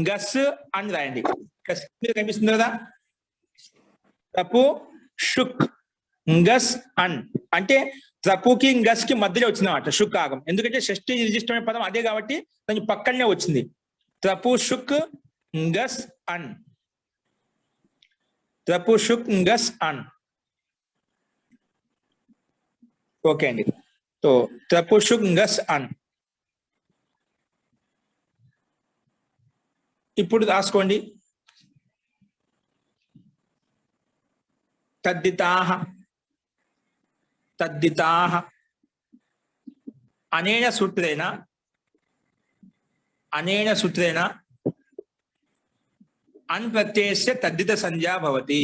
గస్ అని రాయండి. కనిపిస్తుంది కదా, త్రపు షుక్ గస్ అన్ అంటే త్రపుకి గస్ కి మధ్యలో వచ్చిందన్నమాట షుక్ ఆగం. ఎందుకంటే షష్ఠీ నిర్దిష్టమైన పదం అదే కాబట్టి దానికి పక్కనే వచ్చింది. త్రపు షుక్ గస్ అన్, త్రపు షుక్ గస్ అన్. ఓకే అండి. సో త్రపు షుక్ గస్ అన్. ఇప్పుడు రాసుకోండి. తద్దితాః తద్దితాః అనేన సూత్రేణ అన్ ప్రత్యయస్య తద్దిత సంజ్ఞా భవతి.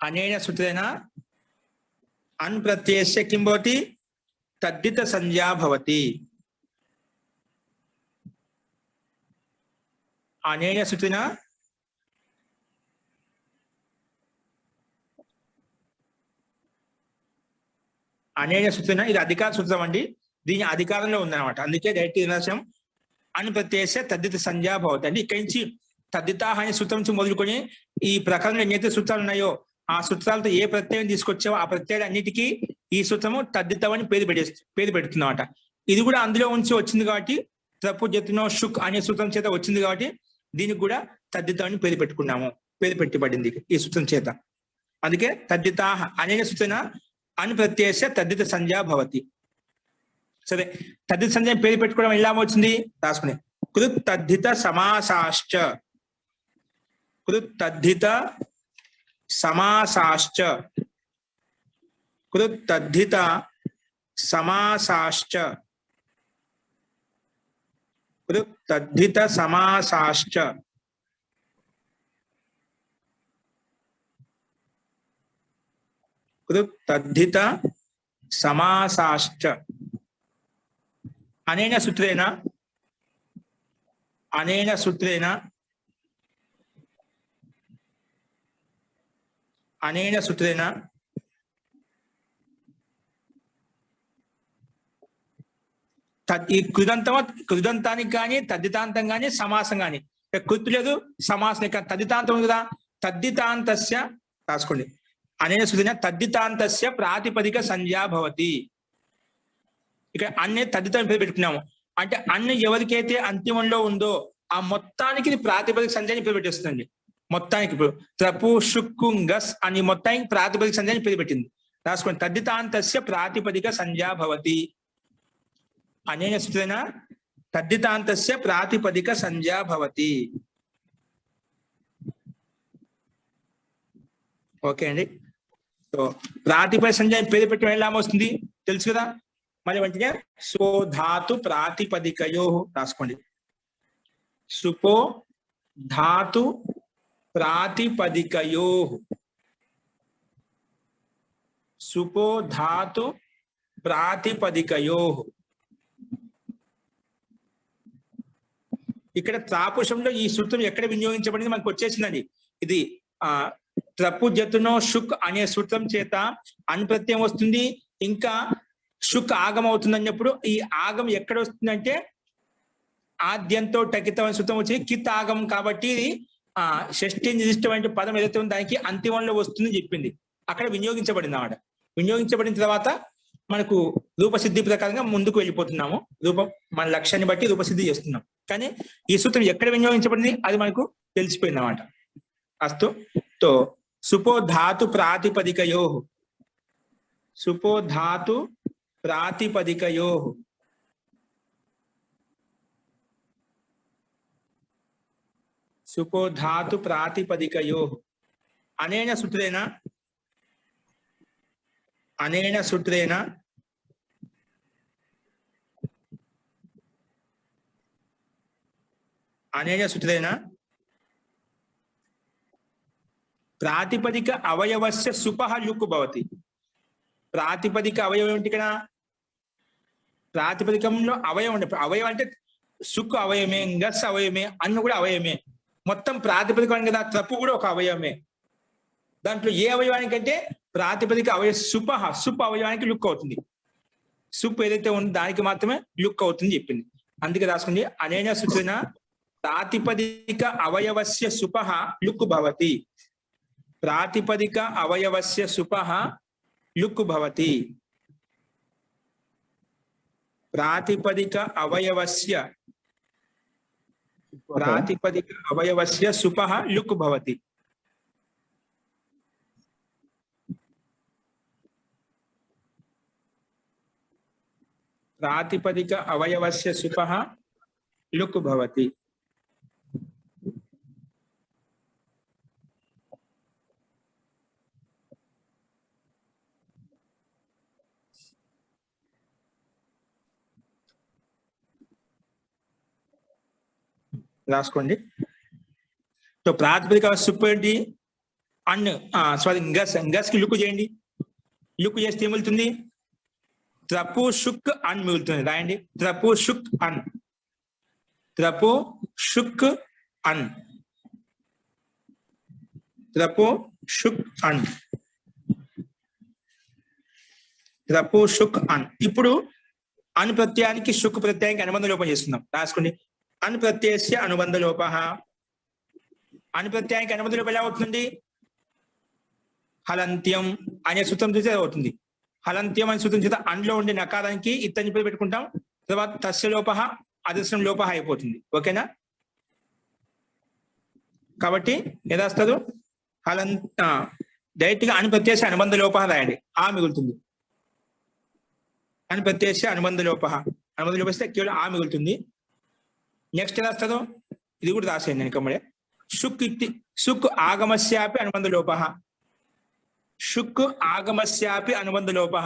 అనేన సూత్రేణ అన్ ప్రత్యయస్య కిం భవతి? తద్దిత సంజ్ఞా భవతి. అనేన సూత్రేణ ఇది అధికార సూత్రం అండి, దీని అధికారంలో ఉందన్నమాట. అందుకే డైరెక్ట్ వినాశం అని ప్రత్యయస్య తద్దిత సంజ్ఞా భవతి. అంటే ఇక్కడి నుంచి తద్దితాః అనే సూత్రం నుంచి మొదలుకొని ఈ ప్రకారంలో ఎన్నైతే సూత్రాలు ఉన్నాయో ఆ సూత్రాలతో ఏ ప్రత్యయం తీసుకొచ్చావో ఆ ప్రత్యయం అన్నిటికీ ఈ సూత్రము తద్దితం అని పేరు పెడుతుందన్నమాట. ఇది కూడా అందులో ఉంచి వచ్చింది కాబట్టి త్రపు జతునో షుక్ అనే సూత్రం చేత వచ్చింది కాబట్టి దీనికి కూడా తద్దితం అని పేరు పెట్టబడింది ఈ సూత్రం చేత. అందుకే తద్దితాః అనేన సూత్రేణ అన్ ప్రత్యయస్య తద్దిత సంజ్ఞా భవతి. సరే, తద్దిత సంజ్ఞ పేరు పెట్టుకోవడం ఎలా వచ్చింది రాసుకునే. కృత్ తద్దిత సమాసాశ్చ, కృత్ తద్దిత సమాసాశ్చ, కృత్ తద్దిత సమాసాశ్చ, కృత్ తద్దిత సమాసాశ్చ. కృత్ తద్దిత సమాసాశ్చ అనేన సూత్రేణ ఈ కృదంతానికి కానీ తద్దితాంతం కానీ సమాసం కానీ కృతు లేదు సమాసం తద్దితాంతం ఉంది కదా, తద్దితాంతస్య రాసుకోండి. అనేన సూత్రేణ తద్దితాంతస్య ప్రాతిపదిక సంజ్ఞా భవతి. ఇక్కడ అన్నే తద్దితం పేరు పెట్టుకున్నాము అంటే అన్న ఎవరికైతే అంతిమంలో ఉందో ఆ మొత్తానికి ప్రాతిపదిక సంజ్ఞని పేరు పెట్టేస్తుందండి. మొత్తానికి ఇప్పుడు త్రపు షుక్కు గస్ అని మొత్తానికి ప్రాతిపదిక సంజ్ఞని పేరు పెట్టింది. రాసుకోండి. తద్దితాంతస్య ప్రాతిపదిక సంజ్ఞా భవతి. అనేన సూత్రేణ తద్దితాంతస్య ప్రాతిపదిక సంజ్ఞా భవతి. ఓకే అండి. సో ప్రాతిపదిక సంజ్ఞ పేరు పెట్టడం ఎలా వస్తుంది తెలుసు కదా. మరి వెంటనే సో ధాతు ప్రాతిపదికయో రాసుకోండి. సుపో ధాతు ప్రాతిపదికయో, సుపో ధాతు ప్రాతిపదికయో. ఇక్కడ త్రాపుషంలో ఈ సూత్రం ఎక్కడ వినియోగించబడింది మనకు వచ్చేసిందండి. ఇది త్రపు జతునో షుక్ అనే సూత్రం చేత అన్ప్రత్యయం వస్తుంది, ఇంకా షుక్ ఆగం అవుతుంది అన్నప్పుడు ఈ ఆగం ఎక్కడ వస్తుందంటే ఆద్యంతో టకితం అనే సూత్రం వచ్చి కిత్ ఆగం కాబట్టి ఇది షష్ఠి నిర్దిష్టమైన పదం ఏదైతే ఉందో దానికి అంతిమంలో వస్తుందని చెప్పింది. అక్కడ వినియోగించబడింది అన్నమాట. వినియోగించబడిన తర్వాత మనకు రూపసిద్ధి ప్రకారంగా ముందుకు వెళ్ళిపోతున్నాము. మన లక్ష్యాన్ని బట్టి రూపసిద్ధి చేస్తున్నాం. కానీ ఈ సూత్రం ఎక్కడ వినియోగించబడింది అది మనకు తెలిసిపోయింది అన్నమాట. అస్తు. తో సుపో ధాతు ప్రాతిపదికయో, సుపో ధాతు ప్రాతిపదికయో, సుపో ధాతు ప్రాతిపదికయో. అనేన సూత్రేణ ప్రాతిపదిక అవయవస్య సుపః లుక్ భవతి. ప్రాతిపదిక అవయవం ఏంటి ఇక్కడ? ప్రాతిపదికంలో అవయవం అంటే అవయవం అంటే సుక్ అవయమే, గస్ అవయమే, అన్ను కూడా అవయమే. మొత్తం ప్రాతిపదికం కదా, త్రప్పు కూడా ఒక అవయవమే. దాంట్లో ఏ అవయవానికంటే ప్రాతిపదిక అవయవ సుప్ అవయవానికి లుక్ అవుతుంది. సుప్ ఏదైతే ఉందో దానికి మాత్రమే లుక్ అవుతుంది చెప్పింది. అందుకే రాసుకుంది అనేన సూత్రేణ ప్రాతిపదిక అవయవస్య సుపః లుక్ భవతి. ప్రాతిపదిక అవయవస్య సుపః లుక్ భవతి. ప్రాతిపదిక అవయవస్య సుపః లుక్ భవతి. ప్రాతిపదిక అవయవస్య సుపః లుక్ భవతి. రాసుకోండి. సో ప్రాతిపదిక సుప్ ఏంటి? అన్ సారీ గస్ కి లుక్ చేయండి. లుక్ చేస్తే ఏం మిగులుతుంది? త్రపు షుక్ అన్ మిగులుతుంది. రాయండి త్రపు షుక్ అన్. త్రపు షుక్ అన్. త్రపు షుక్ అన్. త్రపు షుక్ అన్. ఇప్పుడు అన్ ప్రత్యయానికి షుక్ ప్రత్యయానికి అనుబంధ లోపం చేస్తున్నాం. రాసుకోండి. అన్ ప్రత్యయస్య అనుబంధ లోపః. అన్ ప్రత్యయానికి అనుబంధ లోపం ఎలా అవుతుంది? హలంత్యం అనే సూత్రం చూస్తే అవుతుంది. హలంత్యం అనే సూత్రం చేత అండ్లో ఉండే నకారానికి ఇత్తని పేరు పెట్టుకుంటాం. తర్వాత తస్య లోపః అదర్శనం లోపః అయిపోతుంది. ఓకేనా? కాబట్టి ఏం రాస్తారు? డైరెక్ట్ గా అన్ ప్రత్యయస్య అనుబంధ లోపః రాయండి. ఆ మిగులుతుంది. అన్ ప్రత్యయస్య అనుబంధ లోపః. అనుబంధ లోపిస్తే కేవలం ఆ మిగులుతుంది. నెక్స్ట్ రాస్తారు, ఇది కూడా రాసేయండి వెనకమ్మడే. సుక్ ఆగమస్యాపి అనుబంధ లోపః. షుక్ ఆగమస్యాపి అనుబంధ లోపః.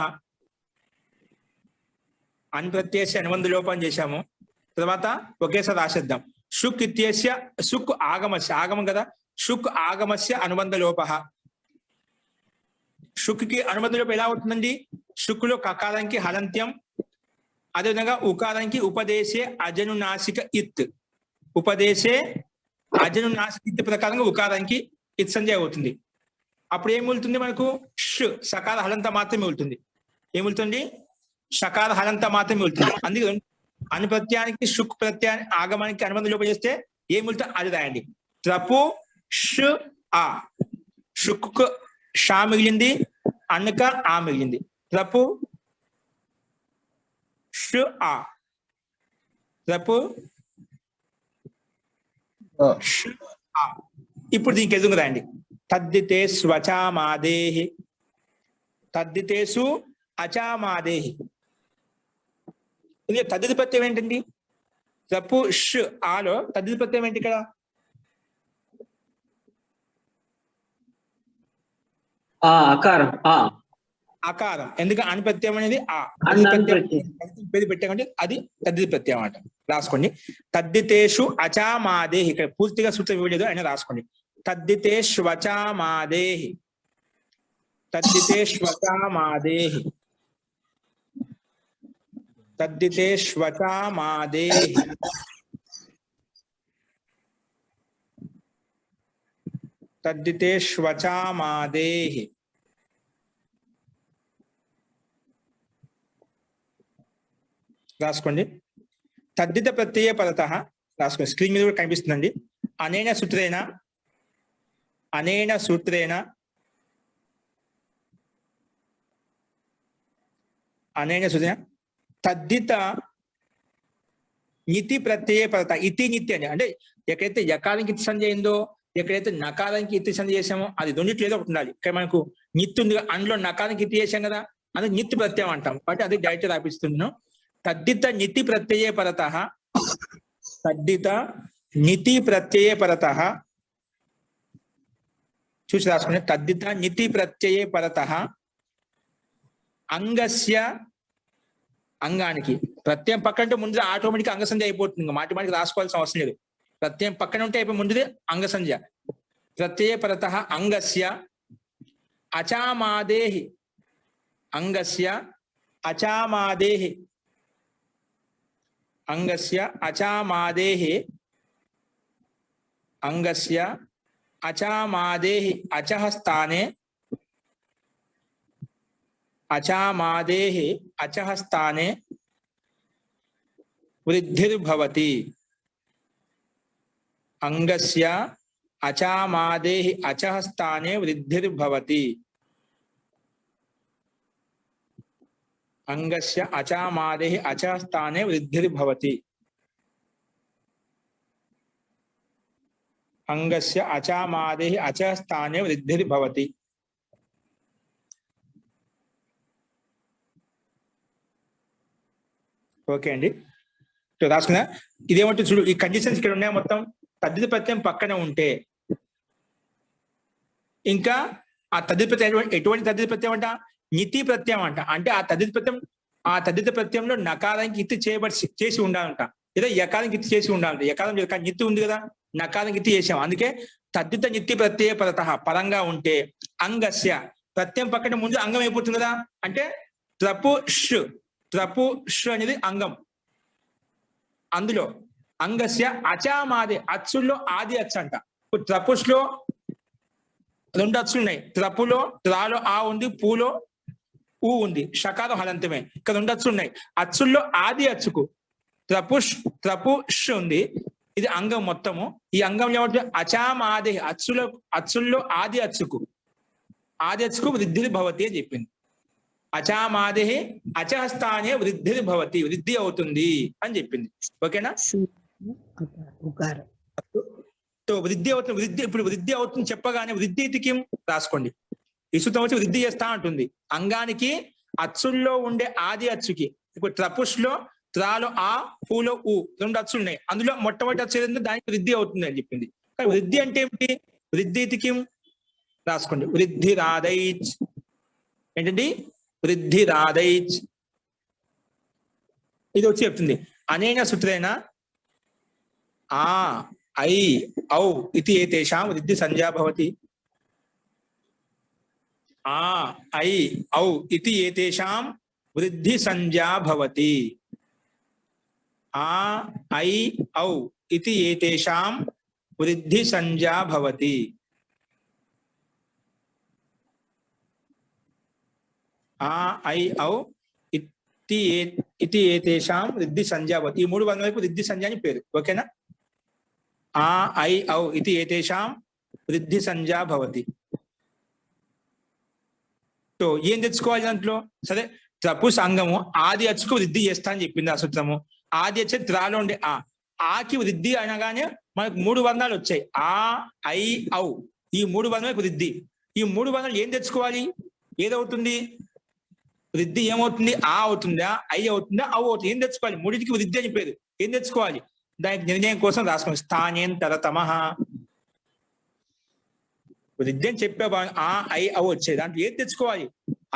అన్ ప్రత్యయస్య అనుబంధ లోపం చేశాము. తర్వాత ఒకేసారి రాసేద్దాం. షుక్ ఇత్యస్య సుక్ ఆగమస్య, ఆగమం కదా, షుక్ ఆగమస్య అనుబంధ లోపః. షుక్కి అనుబంధ లోపం ఎలా అవుతుందండి? షుక్లో కకారానికి హలంత్యం, అదేవిధంగా ఉకారానికి ఉపదేశే అజనునాసిక ఇత్. ఉపదేశే అజనునాసిక ఇత్ ప్రకారంగా ఉకారానికి ఇత్ సంధ్య అవుతుంది. అప్పుడు ఏం మిగులుతుంది మనకు? సకార హలంత మాత్రమే మిగులుతుంది. ఏమిగులుతుంది? షకార హలంత మాత్రమే మిగులుతుంది. అందుకే అను ప్రత్యయానికి షుక్ ప్రత్యయాన్ని ఆగమానికి అనుబంధ లోపం చేస్తే ఏం మిగులుతుంది అది రాయండి. త్రపు ష్ ఆ. షుక్ షా మిగిలింది, అన్నక ఆ మిగిలింది. త్రపు ష్ ఆ. త్రపు ష్ ఆ. ఇప్పుడు దీనికి ఎదుగు రాయండి. తద్దితే స్వచామాదేహి. తద్దితేసు అచామాదేహి. ఇది తద్దిత ప్రత్యయం ఏంటండి? త్రపు ష్ ఆలో తద్దిత ప్రత్యయం ఏంటి ఇక్కడ? అకారం. అకారం. ఎందుకంటే అను ప్రత్యయం అనేది ఆ పేరు పెట్టామంటే అది తద్దిత ప్రత్యయం అన్నమాట. రాసుకోండి. తద్దితేషు అచామాదేహి. ఇక్కడ పూర్తిగా సూత్రం ఇవ్వలేదు అయినా రాసుకోండి. తద్దితేష్వచామాదేహి. తద్దితేష్వచామాదేహి. తద్దితేష్వచామాదేహి. తద్దితేష్వచామాదేహి. రాసుకోండి. తద్దిత ప్రత్యయ పరతః. రాసుకోండి. స్క్రీన్ మీద కూడా కనిపిస్తుందండి. అనేన సూత్రేణ, అనేన సూత్రేణ, అనేన సూత్రేణ తద్దిత నితి ప్రత్యయ పరత. ఇతి నిత్య అంటే ఎక్కడైతే యకారానికి ఇతి సంధ్య అయిందో, ఎక్కడైతే నకారానికి ఇతి సంధ్య చేసామో అది రెండిట్లో ఏదో ఒకటి ఉండాలి. ఇక్కడ మనకు నిత్ ఉంది, అందులో నకారానికి ఇతి చేసాం కదా, అది నిత్ ప్రత్యయం అంటాం. కాబట్టి అది డైరెక్ట్ రాపిస్తున్నాం. తద్దిత నితి ప్రత్యయ పరతః. తద్దిత నితి ప్రత్యయ పరతః. చూసి రాసుకునే. తద్దిత నితి ప్రత్యయ పరతః అంగస్య. అంగానికి ప్రత్యయం పక్కన ముందు ఆటోమేటిక్ అంగ సంధ్య అయిపోతుంది. ఇంకా మాటికి రాసుకోవాల్సిన అవసరం లేదు. ప్రత్యయం పక్కన ఉంటే అయిపోయి ముందుది అంగ సంధ్య. ప్రత్యయ పరతః అంగస్య అచామాదేహి. అంగస్య అచామాదేహి. అంగస్య అచామాదేహి. అంగస్య అచామాదేహి అచః స్థానే అచామాదేహి అచః స్థానే వృద్ధిర్భవతి. అంగస్య అచామాదేహి అచః స్థానే వృద్ధిర్భవతి. అంగస్య అచామాదేహి అచః స్థానే వృద్ధిర్భవతి. అంగస్య అచామాదేహి అచః స్థానే వృద్ధిర్భవతి. ఓకే అండి, రాసుకున్నా. ఇదేమంటే చూడు, ఈ కండిషన్స్ ఇక్కడ ఉన్నాయి మొత్తం. తద్దిత ప్రత్యయం పక్కన ఉంటే ఇంకా ఆ తద్దిత ప్రత్యయం ఎటువంటి తద్దిత ప్రత్యయం అంట? నితి ప్రత్యయం అంట. అంటే ఆ తద్దిత ప్రత్యయంలో నకారానికి ఇత్తి చేసి ఉండాలంట, లేదా యకారానికి ఇత్తి చేసి ఉండాలంట. యకారం నిత్తి ఉంది కదా, నకారానికి ఇత్తి చేసాం. అందుకే తద్దిత నిత్తి ప్రత్యయ పరత పరంగా ఉంటే అంగస్య ప్రత్యయం పక్కన ముందు అంగం అయిపోతుంది కదా. అంటే త్రపు ష్ అనేది అంగం. అందులో అంగస్య అచామాది అచ్చుల్లో ఆది అచ్చు అంట. ఇప్పుడు త్రపుష్లో 2 అచ్చులు ఉన్నాయి. త్రపులో త్రాలో ఆ ఉంది, పూలో ఊ ఉంది, షకారం హలంతమే. ఇక్కడ 2 అచ్చులు ఉన్నాయి. అచ్చుల్లో ఆది అచ్చుకు త్రపుష్ ఉంది. ఇది అంగం మొత్తము. ఈ అంగం ఏమంటే అచామాది అచ్చుల్లో ఆది అచ్చుకు వృద్ధి భవతి అని చెప్పింది. అచామాది అచః స్థానే వృద్ధిర్భవతి, వృద్ధి అవుతుంది అని చెప్పింది. ఓకేనా? ఉకారం. వృద్ధి అవుతుంది. ఇప్పుడు వృద్ధి అవుతుంది చెప్పగానే వృద్ధి కిం రాసుకోండి. ఇసుతం వచ్చి వృద్ధి చేస్తా అంటుంది. అంగానికి అచ్చుల్లో ఉండే ఆది అచ్చుకి, ఇప్పుడు త్రపుష్లో త్రాలో ఆ, పూలో ఊ 2 అచ్చులు ఉన్నాయి. అందులో మొట్టమొదటి అచ్చు ఏదంటే దానికి వృద్ధి అవుతుంది అని చెప్పింది. కానీ వృద్ధి అంటే ఏమిటి? వృద్ధి కిం రాసుకోండి. వృద్ధి రాదైచ్. ఏంటండి? వృద్ధి రాదైచ్. ఇది వచ్చి చెప్తుంది అనేన సూత్రేణ ఆ ఐ ఔ ఇతి ఏతేషాం వృద్ధి సంజ్ఞా భవతి. ఆ ఐ ఔ ఇతి ఏతేషాం వృద్ధి సంజ్ఞా భవతి. ఆ ఐ ఔ ఇతి ఏతేషాం వృద్ధి సంజ్ఞా భవతి. ఆ ఐ ఔ ఇతి ఏతేషాం వృద్ధి సంజ్ఞా భవతి. ఈ 3 వర్ణాలకు వృద్ధి సంజ్ఞ అని పేరు. ఓకేనా? ఆ ఐ ఔ ఇతి ఏతేషాం వృద్ధి సంజ్ఞా భవతి. సో ఏం తెచ్చుకోవాలి దాంట్లో? సరే, త్రపు సంగము ఆది అచ్చుకు వృద్ధి చేస్తా అని చెప్పింది ఆ సూత్రము. ఆది వచ్చే త్రాలో ఉండే ఆకి వృద్ధి అనగానే మనకు 3 వర్ణాలు వచ్చాయి. ఆ ఐ ఔ, ఈ 3 వర్ణాలకు వృద్ధి. ఈ 3 వర్ణాలు ఏం తెచ్చుకోవాలి? ఏదవుతుంది? వృద్ధి ఏమవుతుంది? ఆ అవుతుందా, ఐ అవుతుందా, ఔ అవుతుంది. ఏం తెచ్చుకోవాలి? 3టికి వృద్ధి అని పేరు. ఏం తెచ్చుకోవాలి? దానికి నిర్ణయం కోసం రాసుకోండి. స్థానేంతరతమః. వృద్ధి అని చెప్పే ఆ ఐ ఔ వచ్చేది. దాంట్లో ఏం తెచ్చుకోవాలి?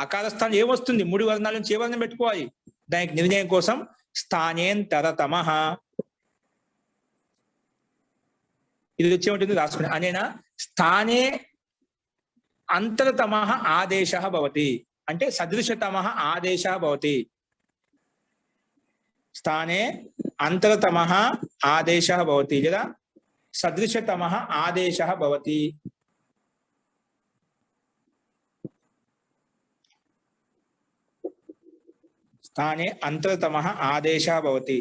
అకార స్థానం ఏమొస్తుంది? 3 వర్ణాల నుంచి ఏ వర్ణం పెట్టుకోవాలి? దానికి నిర్ణయం కోసం స్థానేంతరతమః. ఇది వచ్చేమంటుంది రాసుకోండి. అనేనా స్థానే అంతరతమః ఆదేశः భవతి. అంటే సదృశతమః ఆదేశः భవతి. స్థానే అంతరతమః ఆదేశः భవతి లేదా సదృశతమః ఆదేశः భవతి. స్థానే అంతరతమః ఆదేశः భవతి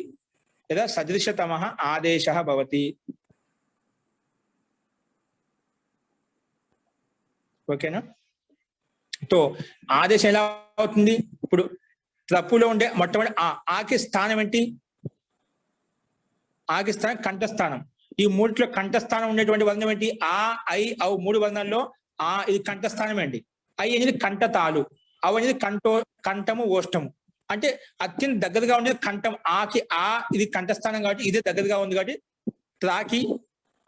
లేదా సదృశతమః ఆదేశः భవతి. ఓకేనా? తో ఆదేశం ఎలా అవుతుంది? ఇప్పుడు త్రప్పులో ఉండే మొట్టమొదటి ఆకి స్థానం ఏంటి? ఆకి స్థానం కంఠస్థానం. ఈ 3లో కంఠస్థానం ఉండేటువంటి వర్ణం ఏంటి? ఆ ఐ ఔ 3 వర్ణాల్లో ఇది కంఠస్థానం అండి. ఐ అనేది కంఠతాలు, ఔ అనేది కంఠము ఓష్టము. అంటే అత్యంత దగ్గరగా ఉండేది కంఠం. ఆకి ఇది కంఠస్థానం కాబట్టి ఇదే దగ్గరగా ఉంది కాబట్టి త్రాకి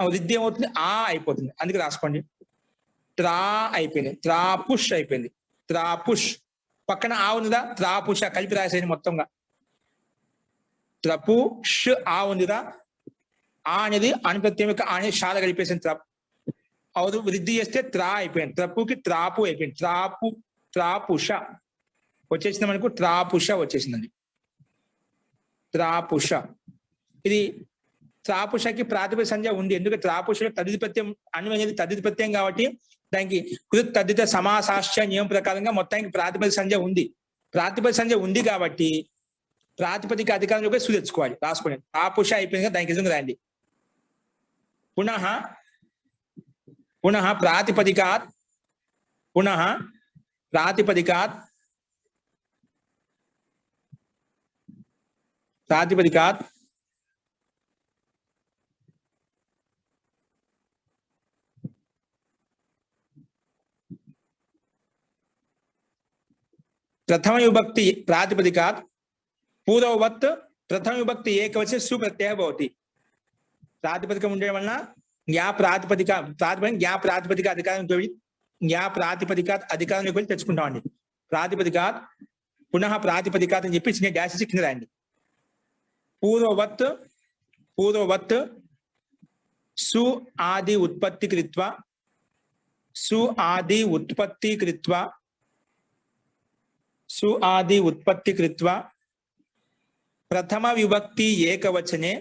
వృద్ధి ఏమవుతుంది? ఆ అయిపోతుంది. అందుకే రాసుకోండి. త్రా అయిపోయింది, త్రాపుష్ అయిపోయింది. త్రాపుష్ పక్కన ఆ ఉందిదా, త్రాపుష కలిపి రాసేది మొత్తంగా. త్రపు ష్ ఆ ఉందిదా, ఆ అనేది అనుప్రత్యయం యొక్క ఆ అనేది షాల కలిపేసింది. అవును, వృద్ధి చేస్తే త్రా అయిపోయింది. త్రపుకి త్రాపు అయిపోయింది. త్రాపుష వచ్చేసింది మనకు. త్రాపుష వచ్చేసిందండి. త్రాపుష. ఇది త్రాపుషకి ప్రాతిపదిక సంజ్ఞ ఉంది. ఎందుకంటే త్రాపుషలో తద్ధిత ప్రత్యయం అణు అనేది తద్ధిత ప్రత్యయం కాబట్టి దానికి కృత్ తద్ధిత సమాసాశ్చ నియమం ప్రకారంగా మొత్తానికి ప్రాతిపదిక సంజ్ఞ ఉంది. ప్రాతిపదిక సంజ్ఞ ఉంది కాబట్టి ప్రాతిపదిక అధికారంలో కూడా సు తెచ్చుకోవాలి. రాసుకోండి. త్రాపుష అయిపోయింది కదా, దానికి ఎదురుగా రాయండి. పునః ప్రాతిపదికాత్ ప్రథమ విభక్తి ప్రాతిపదికాత్ పూర్వవత్ ప్రథమ విభక్తి ఏకవచన సుప్రత్యయ భవతి. ప్రాతిపదికం ఉండడం వలన జ్ఞా ప్రాతిపదిక అధికారం తెచ్చుకుంటామండి. ప్రాతిపదికాత్ పునః ప్రాతిపదికాత్ అని చెప్పి చిన్న డాష్ కింద రాయండి. పూర్వవత్ సు ఆది ఉత్పత్తి కృత్వా ప్రథమ విభక్తి ఏకవచనే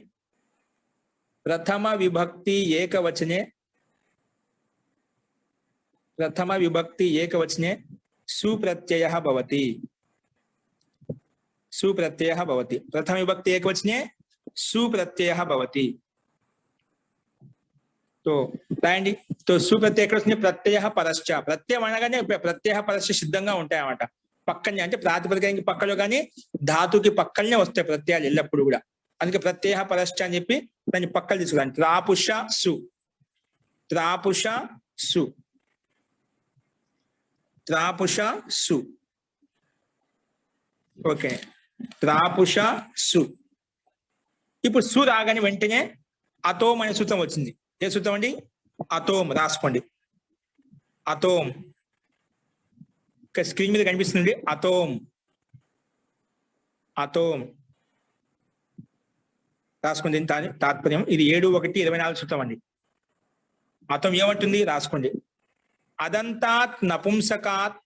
సుప్రత్యయః భవతి. ప్రథమ విభక్తి ఏకవచనే సుప్రత్యయః భవతి. तो రాయండి. तो సుప్రత్యయ ఎక్కడ వస్తుంది? ప్రత్యయః పరశ్చ. ప్రత్యయం అనగానే ప్రత్యయః పరశ్చ సిద్ధంగా ఉంటాయి అన్నమాట. పక్కనే అంటే ప్రాతిపదికానికి పక్కలో కానీ ధాతుకి పక్కనే వస్తాయి ప్రత్యయాలు ఎల్లప్పుడు కూడా. అందుకే ప్రత్యయః పరశ్చ అని చెప్పి దాన్ని పక్కలు తీసుకురండి. త్రాపుష సు ఓకే. త్రాపుష సు. ఇప్పుడు సు రాగానే వెంటనే అతోమ్ అనే సూత్రం వచ్చింది. ఏ సూత్రం అండి? అతోమ్. రాసుకోండి. అతోమ్ స్క్రీన్ మీద కనిపిస్తుంది. అతోమ్ రాసుకోండి. తాత్పర్యం ఇది 7:1:24 సూత్రం అండి. అతోమ్ ఏమంటుంది? రాసుకోండి. అదంతాత్ నపుంసకాత్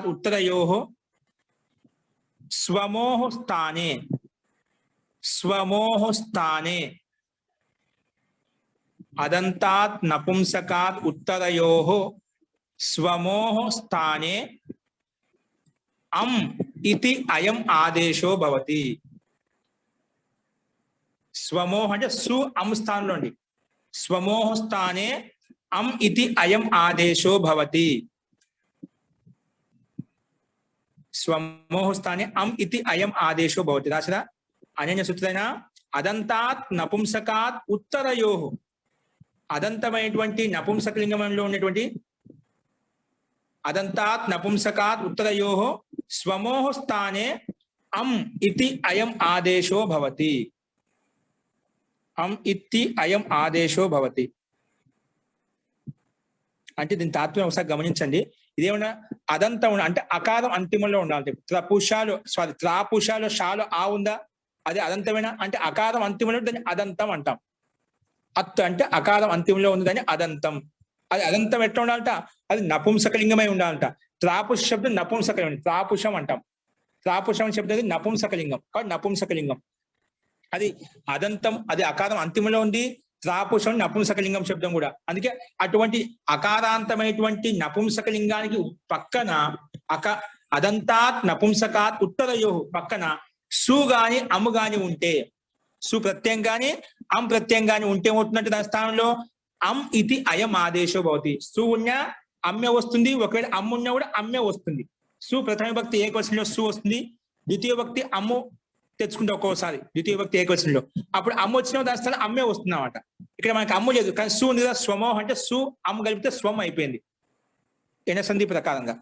ఉత్తరయోః స్వమోః స్థానే అదంతాత్ నపుంసకాత్ ఉత్తరయోః స్వమోః స్థానే అం ఇతి అయం ఆదేశో భవతి. స్వమోహ అంటే సు అం స్థానంలో అండి. స్వమోహ స్థానే అం ఇతి అయం ఆదేశో భవతి. స్వమోహ స్థానే అం ఇతి అయం ఆదేశో భవతి. రాసిరా? అనన్య సూత్రైన అదంతాత్ నపుంసకాత్ ఉత్తరయోః. అదంతమైనటువంటి నపుంసకలింగంలో ఉన్నటువంటి అదంతాత్ నపుంసకాత్ ఉత్తరయోః స్వమోహ స్థానే అం ఇతి అయం ఆదేశో భవతి. అంటే దీని తాత్పర్యం ఒకసారి గమనించండి. ఇదేమన్నా అదంతం అంటే అకారం అంతిమంలో ఉండాలి. త్రాపుషాలో షాలో ఆ ఉందా? అది అదంతమైన అంటే అకారం అంతిమంలో దాన్ని అదంతం అంటాం. అంటే అకారం అంతిమంలో ఉంది దాన్ని అదంతం. అది అదంతం ఎట్లా ఉండాలంట? అది నపుంసకలింగమై ఉండాలంట. త్రాపుష శబ్దం నపుంసకలింగం, త్రాపుషం అంటాం. త్రాపుషం శబ్దం అది నపుంసకలింగం కాబట్టి నపుంసకలింగం. అది అదంతం, అది అకారం అంతిమంలో ఉంది. త్రాపుషం నపుంసకలింగం శబ్దం కూడా. అందుకే అటువంటి అకారాంతమైనటువంటి నపుంసకలింగానికి పక్కన అదంతాత్ నపుంసకాత్ ఉత్తరయోః పక్కన సు గాని అము గాని ఉంటే, సు ప్రత్యయం గాని అం ప్రత్యయం గాని ఉంటే ఏమవుతుందంటే దాని స్థానంలో అం ఇతి అయం ఆదేశో భవతి. సు ఉన్నా అమ్మె వస్తుంది, ఒకవేళ అమ్ము ఉన్నా కూడా అమ్మె వస్తుంది. సు ప్రథమ విభక్తి ఏకవచనంలో సు వస్తుంది, ద్వితీయ విభక్తి అమ్ము తెచ్చుకుంటే ఒక్కోసారి ద్వితీయ విభక్తి ఏకవచనంలో అప్పుడు అమ్మ వచ్చిన దాని స్థానం అమ్మే వస్తుంది అన్నమాట. ఇక్కడ మనకి అమ్ము లేదు కానీ సు ఉంది కదా. స్వమోహ అంటే సు అమ్ము కలిపితే స్వం అయిపోయింది ఎనసంధి ప్రకారంగా.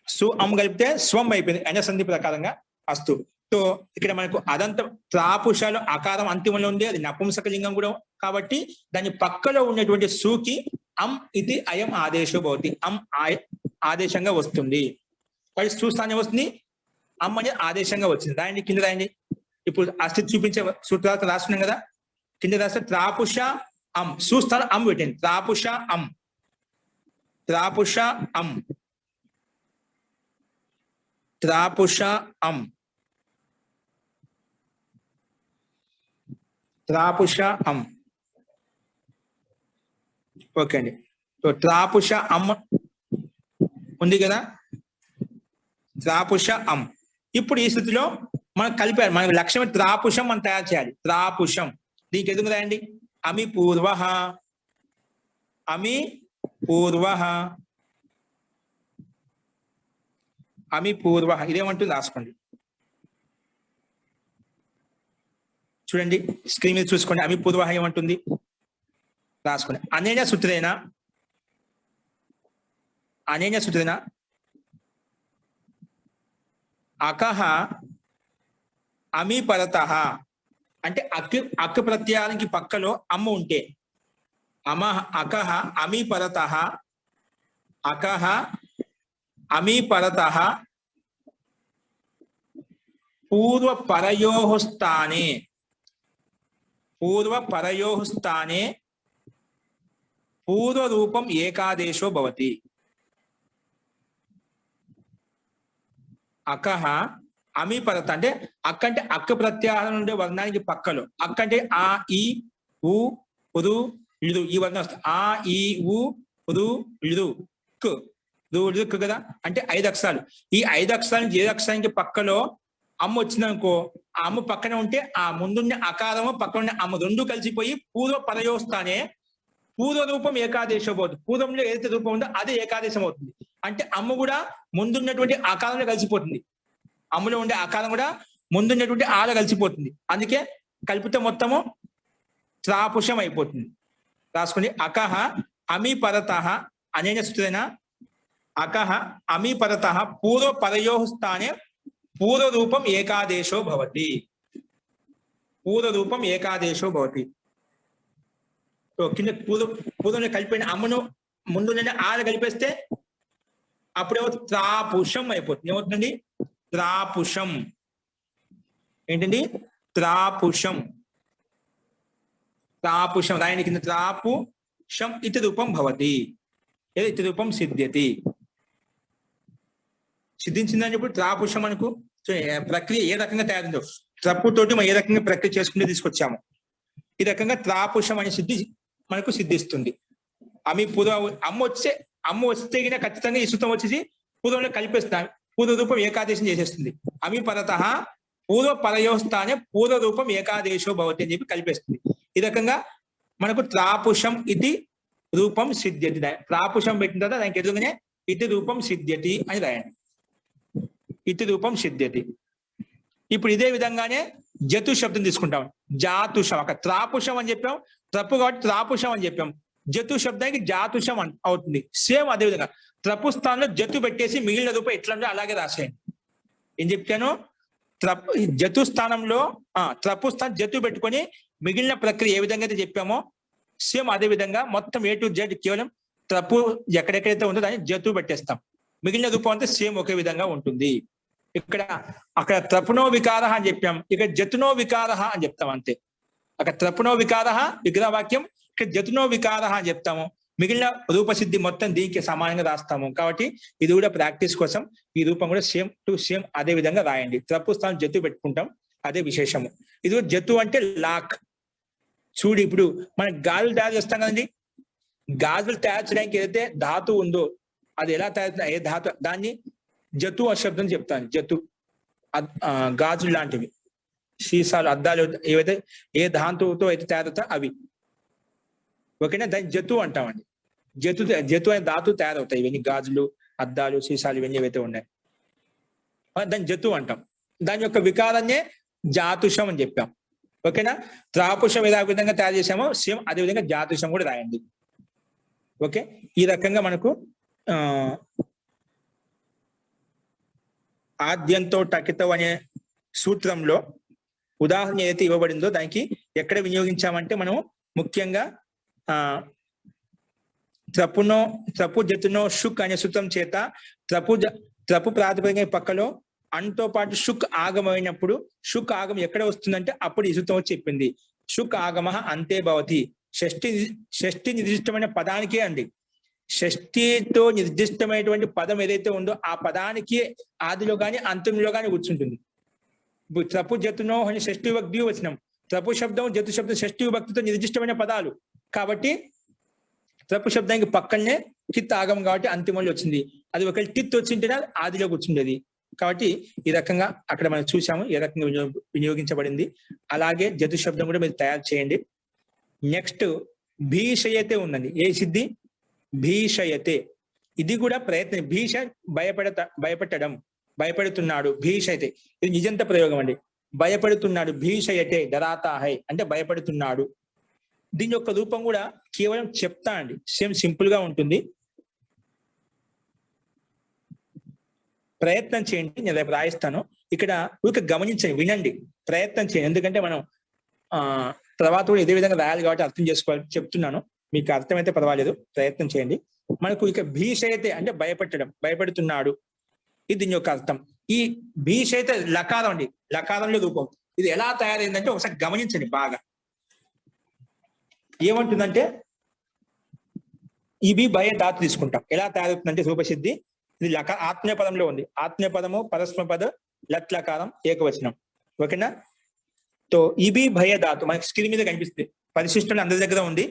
సు అమ్ము కలిపితే స్వం అయిపోయింది ఎనసంధి ప్రకారంగా. అస్తు. సో ఇక్కడ మనకు అదంతం త్రాపుషాలు అకారం అంతిమంలో ఉంది, అది నపుంసకలింగం కూడా కాబట్టి దాని పక్కలో ఉన్నటువంటి సుకి అం ఇది అయం ఆదేశో భవతి. అం ఆదేశంగా వస్తుంది. కాబట్టి సు స్థానం వస్తుంది, అమ్మ అనేది ఆదేశంగా వచ్చింది. రాయండి, కింద రాయండి. ఇప్పుడు అస్థితి చూపించే సూత్రాలు రాస్తున్నాం కదా, కింద రాస్తే త్రాపుష అం చూస్తాను అం పెట్టండి త్రాపుష అం త్రాపుష అం త్రాపుష అం త్రాపుష అం ఓకే అండి. సో త్రాపుష అం ఉంది కదా, త్రాపుష అం. ఇప్పుడు ఈ స్థితిలో మనం కలిపారు, మనకు లక్ష్యం త్రాపుషం మనం తయారు చేయాలి. త్రాపుషం దీనికి ఎందుకు రాయండి అమి పూర్వ అమి పూర్వ అమి పూర్వ ఇదేమంటుంది రాసుకోండి. చూడండి స్క్రీన్ మీద చూసుకోండి. అమి పూర్వ ఏమంటుంది రాసుకోండి. అనేన సూత్రేణ అనేన సూత్రేణ అకహ అమి పరతః అంటే అక్ ప్రత్యయానికి పక్కలో అమ్మ ఉంటే అకహ అమి పరతః అకహ అమి పరతః పూర్వపరయోః స్థానే పూర్వరూపం ఏకాదేశో భవతి. అకహ అమి పరత అంటే అక్క అంటే అక్క ప్రత్యాహారం ఉండే వర్ణానికి పక్కలో అక్క అంటే ఆ ఈ ఉ ఉదు ఇడు ఈ వర్ణం వస్తుంది. ఆ ఈ ఉ ఉదు ఇడు కు కు కదా అంటే 5 అక్షరాలు. ఈ 5 అక్షరానికి ఏ అక్షరానికి పక్కలో అమ్మ వచ్చిందనుకో ఆ అమ్మ పక్కన ఉంటే ఆ ముందున్న అకారము పక్కన ఉన్న అమ్మ రెండు కలిసిపోయి పూర్వ పరయోస్థానే పూర్వ రూపం ఏకాదేశం అవుతుంది. పూర్వంలో ఏదైతే రూపం ఉందో అదే ఏకాదేశం అవుతుంది. అంటే అమ్మ కూడా ముందున్నటువంటి ఆకారంలో కలిసిపోతుంది. అమ్ములో ఉండే ఆకారం కూడా ముందున్నటువంటి ఆల కలిసిపోతుంది. అందుకే కలిపితే మొత్తము త్రాపుషం అయిపోతుంది. రాసుకుని అకహ అమి పరతః అనేన సూత్రేణ అకహ అమి పరతః పూర్వ పరయోః స్థానే పూర్వరూపం ఏకాదేశో భవతి. పూర్వరూపం ఏకాదేశో భవతి. కింద పూర్వం కలిపిన అమ్మను ముందు నుండి ఆల కలిపేస్తే అప్పుడేమో త్రాపుషం అయిపోతుంది. ఏమవుతుందండి త్రాపుషం. ఏంటండి త్రాపుషం. త్రాపుషం రాయని కింద త్రాపుషం ఇతి రూపం భవతి. ఏదో ఇతి రూపం సిద్ధ్యతి. సిద్ధించిందని చెప్పి త్రాపుషం అనుకు ప్రక్రియ ఏ రకంగా తయారుందో త్రప్పుతోటి మనం ఏ రకంగా ప్రక్రియ చేసుకుంటే తీసుకొచ్చాము. ఈ రకంగా త్రాపుషం అనే సిద్ధి మనకు సిద్ధిస్తుంది. అమ్మ అమ్మ వస్తే ఖచ్చితంగా ఈ సూత్రం వచ్చేసి పూర్వంలో కలిపేస్తాం. పూర్వరూపం ఏకాదేశం చేసేస్తుంది. అమి పరతః పూర్వ పరయోస్థానే పూర్వరూపం ఏకాదేశో భవతి అని చెప్పి కలిపేస్తుంది. ఈ రకంగా మనకు త్రాపుషం ఇది రూపం సిద్ధ్యతి. త్రాపుషం పెట్టిన తర్వాత దానికి ఎదురుగానే ఇతి రూపం సిద్ధ్యతి అని రాయండి. ఇతి రూపం సిద్ధ్యతి. ఇప్పుడు ఇదే విధంగానే జతు శబ్దం తీసుకుంటాం. జాతుషం అక్కడ త్రాపుషం అని చెప్పాం, త్రప్పు కాబట్టి త్రాపుషం అని చెప్పాం. జతు శబ్దానికి జాతుషం అవుతుంది. సేమ్ అదే విధంగా త్రపు స్థానంలో జతు పెట్టేసి మిగిలిన రూపం ఎట్లా ఉందో అలాగే రాసేయండి. ఏం చెప్పాను జతు స్థానంలో త్రపు స్థానం జతు పెట్టుకొని మిగిలిన ప్రక్రియ ఏ విధంగా అయితే చెప్పామో సేమ్ అదే విధంగా మొత్తం A to Z కేవలం త్రపు ఎక్కడెక్కడైతే ఉందో దాన్ని జతు పెట్టేస్తాం. మిగిలిన రూపం అంతా సేమ్ ఒకే విధంగా ఉంటుంది. అక్కడ త్రపునో వికార అని చెప్పాం, ఇక్కడ జతునో వికార అని చెప్తాం అంతే. అక్కడ త్రపునో వికార విగ్రహవాక్యం, ఇక్కడ జతునో వికార అని చెప్తాము. మిగిలిన రూపసిద్ధి మొత్తం దీనికి సమానంగా రాస్తాము. కాబట్టి ఇది కూడా ప్రాక్టీస్ కోసం ఈ రూపం కూడా సేమ్ టు సేమ్ అదే విధంగా రాయండి. త్రపు స్థానం జతు పెట్టుకుంటాం, అదే విశేషము. ఇది జతు అంటే లాక్. చూడు ఇప్పుడు మనం గాజులు తయారు చేస్తాం కదండి, గాజులు తయారు చేయడానికి ఏదైతే ధాతు ఉందో అది ఎలా తయారు, ఏ ధాతు దాన్ని జతు అశబ్దం చెప్తాను. జతు గాజులు లాంటివి, సీసాలు, అద్దాలు ఏవైతే ఏ ధాతువుతో అయితే తయారవుతాయో అవి ఓకేనా, దాన్ని జతు అంటామండి. జతు అనే ధాతు తయారవుతాయి ఇవన్నీ, గాజులు, అద్దాలు, సీసాలు ఇవన్నీ ఏవైతే ఉన్నాయి దాన్ని జతు అంటాం. దాని యొక్క వికారాన్నే జాతుషం అని చెప్పాం. ఓకేనా. త్రాపుషం ఏ విధంగా తయారు చేసామో సేమ్ అదే విధంగా జాతుషం కూడా రాయండి. ఓకే. ఈ రకంగా మనకు ఆద్యంతో టకితో అనే సూత్రంలో ఉదాహరణ ఏదైతే ఇవ్వబడిందో దానికి ఎక్కడ వినియోగించామంటే మనం ముఖ్యంగా త్రపు జతునో షుక్ అనే సూత్రం చేత త్రపు ప్రాతిపదిక పక్కలో అంతో పాటు షుక్ ఆగమైనప్పుడు షుక్ ఆగం ఎక్కడ వస్తుందంటే అప్పుడు ఈ సూత్రం వచ్చి చెప్పింది. షుక్ ఆగమ అంతే భవతి. షష్ఠి నిర్దిష్టమైన పదానికే అండి. షష్ఠితో నిర్దిష్టమైనటువంటి పదం ఏదైతే ఉందో ఆ పదానికి ఆదిలో కానీ అంతంలో కానీ కూర్చుంటుంది. త్రపు జతునో అని షష్ఠి విభక్తి వచనం, త్రపు శబ్దం జతు శబ్దం షష్ఠి విభక్తితో నిర్దిష్టమైన పదాలు కాబట్టి త్రపు శబ్దానికి పక్కనే టిత్ ఆగం కాబట్టి అంతిమంలో వచ్చింది. అది ఒకవేళ టిత్ వచ్చింటేనే ఆదిలో కూర్చుండేది. కాబట్టి ఈ రకంగా అక్కడ మనం చూసాము ఏ రకంగా వినియోగించబడింది. అలాగే జతు శబ్దం కూడా మీరు తయారు చేయండి. నెక్స్ట్ భీషయతే ఉందండి. ఏ సిద్ధి? భీషయతే. ఇది కూడా ప్రయత్నం. భీష భయపెట్టడం, భయపడుతున్నాడు. భీషయతే ఇది నిజంత ప్రయోగం అండి. భయపడుతున్నాడు. భీషయతే డరాతా హై అంటే భయపడుతున్నాడు. దీని యొక్క రూపం కూడా కేవలం చెప్తా అండి. సేమ్ సింపుల్ గా ఉంటుంది. ప్రయత్నం చేయండి. నేను రేపు రాయిస్తాను. ఇక్కడ ఊరికే గమనించండి, వినండి, ప్రయత్నం చేయండి. ఎందుకంటే మనం తర్వాత కూడా ఇదే విధంగా రాయాలి కాబట్టి అర్థం చేసుకోవాలి. చెప్తున్నాను, మీకు అర్థమైతే పర్వాలేదు, ప్రయత్నం చేయండి. మనకు ఇక భీషయతే అంటే భయపెట్టడం, భయపడుతున్నాడు. ఇది దీని యొక్క అర్థం. ఈ భీషయతే లకారం అండి, లకారంలో రూపం. ఇది ఎలా తయారైందంటే ఒకసారి గమనించండి బాగా. ఏమంటుందంటే ఇవి భయ ధాతు తీసుకుంటాం. ఎలా తయారవుతుందంటే రూపసిద్ధి ఇది ఆత్మీయ పదంలో ఉంది. ఆత్మీయ పదము పరస్మ పద లట్లకారం ఏకవచనం. ఓకేనా? తో ఇబి భయ ధాతు మనకి స్క్రీన్ మీద కనిపిస్తుంది. పరిశిష్టంలో అందరి దగ్గర ఉంది.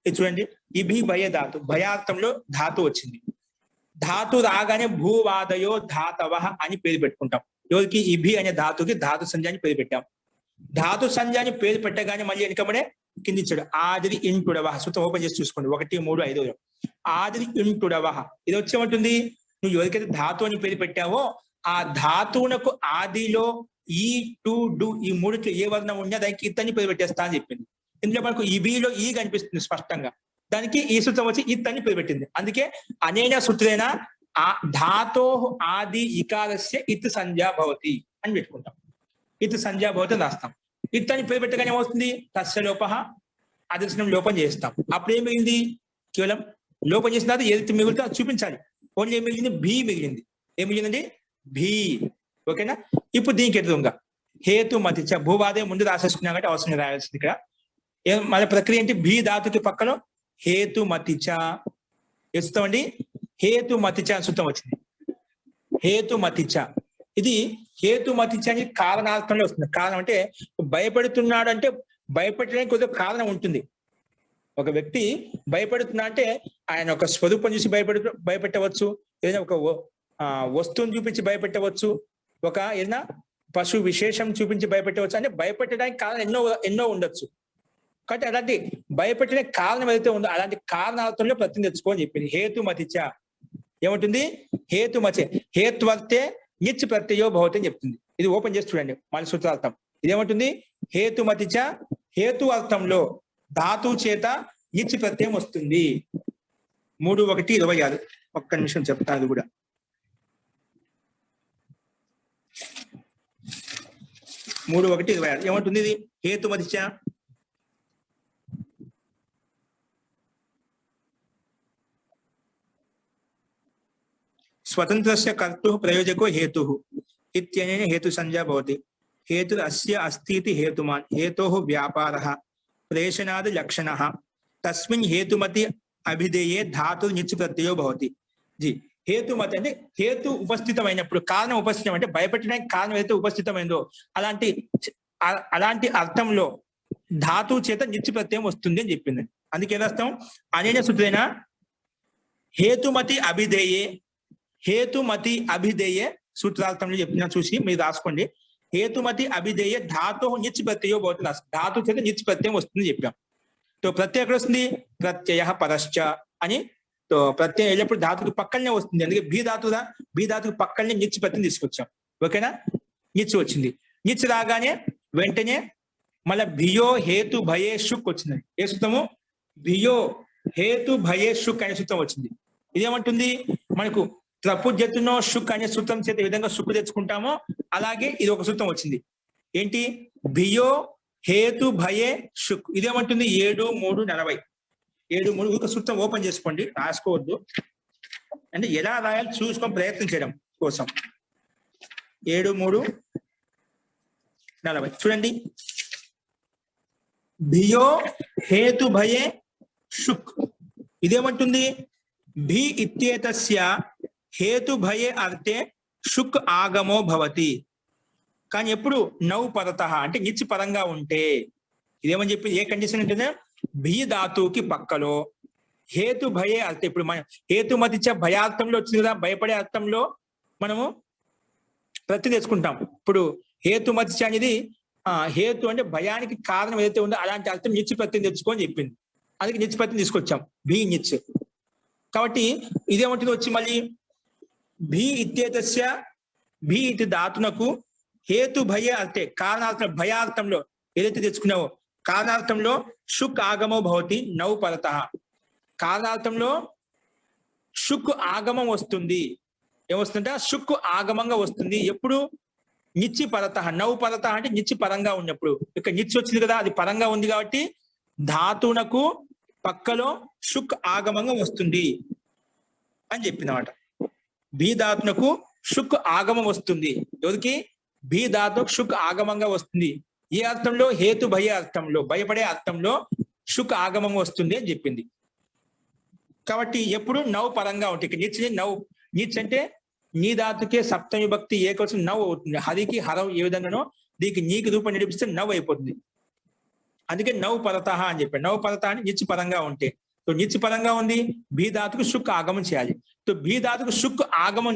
ఇది చూడండి, ఇబి భయ ధాతు, భయార్థంలో ధాతు వచ్చింది. ధాతు రాగానే భూవాదయో ధాతవ అని పేరు పెట్టుకుంటాం. ఎవరికి? ఇబి అనే ధాతుకి ధాతు సంజ్ఞ అని పేరు పెట్టాం. ధాతు సంజ్ఞ అని పేరు పెట్టగానే మళ్ళీ వెనుకబడే కిందించాడు. ఆదిరి ఇంటుడవ. సూత్రం ఓపెన్ చేసి చూసుకోండి. 1, 3, 5. ఆదిరి ఇంటుడవ. ఇది వచ్చేమంటుంది? నువ్వు ఎవరికైతే ధాతు అని పేరు పెట్టావో ఆ ధాతువునకు ఆదిలో ఈ టు డు ఈ మూడిట్లో ఏ వర్ణం ఉన్నా దానికి ఇత్తని పేరు పెట్టేస్తా అని చెప్పింది. ఇందులో మనకు ఇబిలో ఈ కనిపిస్తుంది స్పష్టంగా. దానికి ఈ సూత్రం వచ్చి ఇత్తని పేరు పెట్టింది. అందుకే అనేన సూత్రేణ ఆ ధాతో ఆది ఇకారస్య ఇత్ సంజ్ఞా భవతి అని పెట్టుకుంటాం. ఇత్ సంజ్ఞా భవతి అని రాస్తాం. ఇత్తని పేరు పెట్టగానే ఏమవుతుంది? తస్య లోప అదర్శనం లోపం చేస్తాం. అప్పుడు ఏం మిగిలింది? కేవలం లోపం చేసిన తర్వాత ఏదైతే మిగులుతో అది చూపించాలి. ఓన్లీ ఏం మిగిలింది? భీ మిగిలింది. ఏం మిగిలిందండి? భీ. ఓకేనా? ఇప్పుడు దీనికి ఎదురుగా హేతు మతిచ భూవాదే ముందు రాసేసుకున్నాం కాబట్టి అవసరం రాయాల్సింది. ఇక్కడ మన ప్రక్రియ ఏంటి? భీ ధాతుకి పక్కన హేతు మతిచ ఎత్తుతామండి. హేతు మతిచ అని సూత్రం వచ్చింది. హేతు మతిచ. ఇది హేతు మతిచ అని కారణార్థంలో వస్తుంది. కారణం అంటే భయపడుతున్నాడు అంటే భయపెట్టడానికి కొద్దిగా కారణం ఉంటుంది. ఒక వ్యక్తి భయపడుతున్నా అంటే ఆయన ఒక స్వరూపం చూసి భయపెట్టవచ్చు, ఏదైనా ఒక వస్తువుని చూపించి భయపెట్టవచ్చు, ఒక ఏదైనా పశు విశేషం చూపించి భయపెట్టవచ్చు. అంటే భయపెట్టడానికి కారణం ఎన్నో ఉండొచ్చు. కాబట్టి అలాంటి భయపెట్టడానికి కారణం ఏదైతే ఉందో అలాంటి కారణార్థంలో ప్రతి తెచ్చుకోని చెప్పింది. హేతు మతిచ ఏమంటుంది? హేతు మతి హేత్వర్తే నిచ్ ప్రత్యయో భవతి అని చెప్తుంది. ఇది ఓపెన్ చేసి చూడండి మళ్ళీ సూత్రార్థం. ఇదేమంటుంది? హేతు మతిచ హేతు అర్థంలో ధాతు చేత నిచ్ ప్రత్యయం వస్తుంది. 3:1:26. ఒక్క నిమిషం చెప్తాను. అది కూడా 3:1:26 ఏమంటుంది? ఇది హేతు మతిచ స్వతంత్రస్య కర్తు ప్రయోజకో హేతు ఇత్యనేన హేతు సంజ్ఞా భవతి. హేతు అస్య అస్తి హేతుమాన్ హేతోః వ్యాపారః ప్రేషణాది లక్షణః తస్మిన్ హేతుమతి అభిధేయే ధాతు నిచ్ ప్రత్యయో భవతి. జీ హేతుమతి అంటే హేతు ఉపస్థితమైనప్పుడు, కారణం ఉపస్థితం అంటే భయపెట్టడానికి కారణం ఏదైతే ఉపస్థితమైందో అలాంటి అర్థంలో ధాతు చేత నిచ్ ప్రత్యయం వస్తుంది అని చెప్పింది. అందుకే రాస్తాం అనేన సూత్రేణ హేతుమతి అభిధేయే. హేతుమతి అభిధేయ సూత్రార్థంలో చెప్పినా చూసి మీరు రాసుకోండి. హేతుమతి అభిధేయ ధాతు నిచ్ ప్రత్యయో భవతి. ధాతు చేత నిచ్ ప్రత్యయం వస్తుంది చెప్పాం. తో ప్రత్యయం ఎక్కడ వస్తుంది? ప్రత్యయ పరశ్చ అని. తో ప్రత్యయం వెళ్ళినప్పుడు ధాతుకు పక్కనే వస్తుంది. అందుకే బీ ధాతుకు పక్కనే నిచ్ ప్రత్యయం తీసుకొచ్చాం. ఓకేనా? నిచ్ వచ్చింది. నిచ్ రాగానే వెంటనే మళ్ళీ భియో హేతు భయే షుక్ వచ్చింది. ఏ సూత్రము? భియో హేతు భయే షుక్ అనే సూత్రం వచ్చింది. ఇదేమంటుంది? మనకు త్రపుజతునో షుక్ అనే సూత్రం చేత ఏ విధంగా షుక్ తెచ్చుకుంటామో అలాగే ఇది ఒక సూత్రం వచ్చింది. ఏంటి? భియో హేతు భయే షుక్. ఇదేమంటుంది? 7:3:40. 7:3 ఒక సూత్రం ఓపెన్ చేసుకోండి, రాసుకోవద్దు. అంటే ఎలా రాయాలి చూసుకొని ప్రయత్నం చేయడం కోసం. 7:3:40 చూడండి. భియో హేతుభయే షుక్. ఇదేమంటుంది? భీ ఇత్యేతస్య హేతుభయే అర్థే షుక్ ఆగమో భవతి. కానీ ఎప్పుడు నౌ పరతః అంటే నిచ్ పరంగా ఉంటే. ఇదేమని చెప్పి ఏ కండిషన్ ఉంటుందో, భీ ధాతువుకి పక్కలో హేతు భయే అర్థం. ఇప్పుడు మనం హేతుమతిచ్చ భయార్థంలో వచ్చింది కదా, భయపడే అర్థంలో మనము ప్రతి తెచ్చుకుంటాం. ఇప్పుడు హేతుమతిచ్చ అనేది హేతు అంటే భయానికి కారణం ఏదైతే ఉందో అలాంటి అర్థం నిచ్చు ప్రత్యయం తెచ్చుకొని చెప్పింది. అందుకే నిచ్చు ప్రత్యయం తీసుకొచ్చాం, భీ నిచ్. కాబట్టి ఇదేమంటుంది వచ్చి మళ్ళీ భీ ఇత్యేతస్య భీ ఇది ధాతునకు హేతు భయ అర్థే కారణార్థం భయార్థంలో ఏదైతే తెచ్చుకున్నావో కారణార్థంలో షుక్ ఆగమో భవతి నౌ పరతః. కారణార్థంలో షుక్ ఆగమం వస్తుంది. ఏమొస్తుందంటే షుక్ ఆగమంగా వస్తుంది. ఎప్పుడు? నిచ్చి పరతః. నౌ పరతః అంటే నిచ్చి పరంగా ఉన్నప్పుడు. ఇక్కడ నిచ్చి వచ్చింది కదా, అది పరంగా ఉంది కాబట్టి ధాతువునకు పక్కలో షుక్ ఆగమంగా వస్తుంది అని చెప్పిందన్నమాట. భీ ధాతునకు షుక్ ఆగమం వస్తుంది. ఎవరికి? భీ ధాతుకు షుక్ ఆగమంగా వస్తుంది. ఏ అర్థంలో? హేతు భయ అర్థంలో, భయపడే అర్థంలో షుక్ ఆగమం వస్తుంది అని చెప్పింది. కాబట్టి ఎప్పుడు నౌ పరంగా ఉంటుంది. ఇక్కడ నిచ్ నౌ, నిచ్ అంటే నీ ధాతుకే సప్తమి విభక్తి ఏకవచనం నవ్ అవుతుంది. హరికి హరం ఏ విధంగానో దీనికి నీకు రూపం నిరూపిస్తే నవ్ అయిపోతుంది. అందుకే నవ్ పరతః అని చెప్పాడు. నవ్ పరతః అని నిచ్ పరంగా ఉంటే. సో నిచ్ పరంగా ఉంది, భీ ధాతుకు షుక్ ఆగమం చేయాలి. సో భీ ధాతుకు షుక్ ఆగమం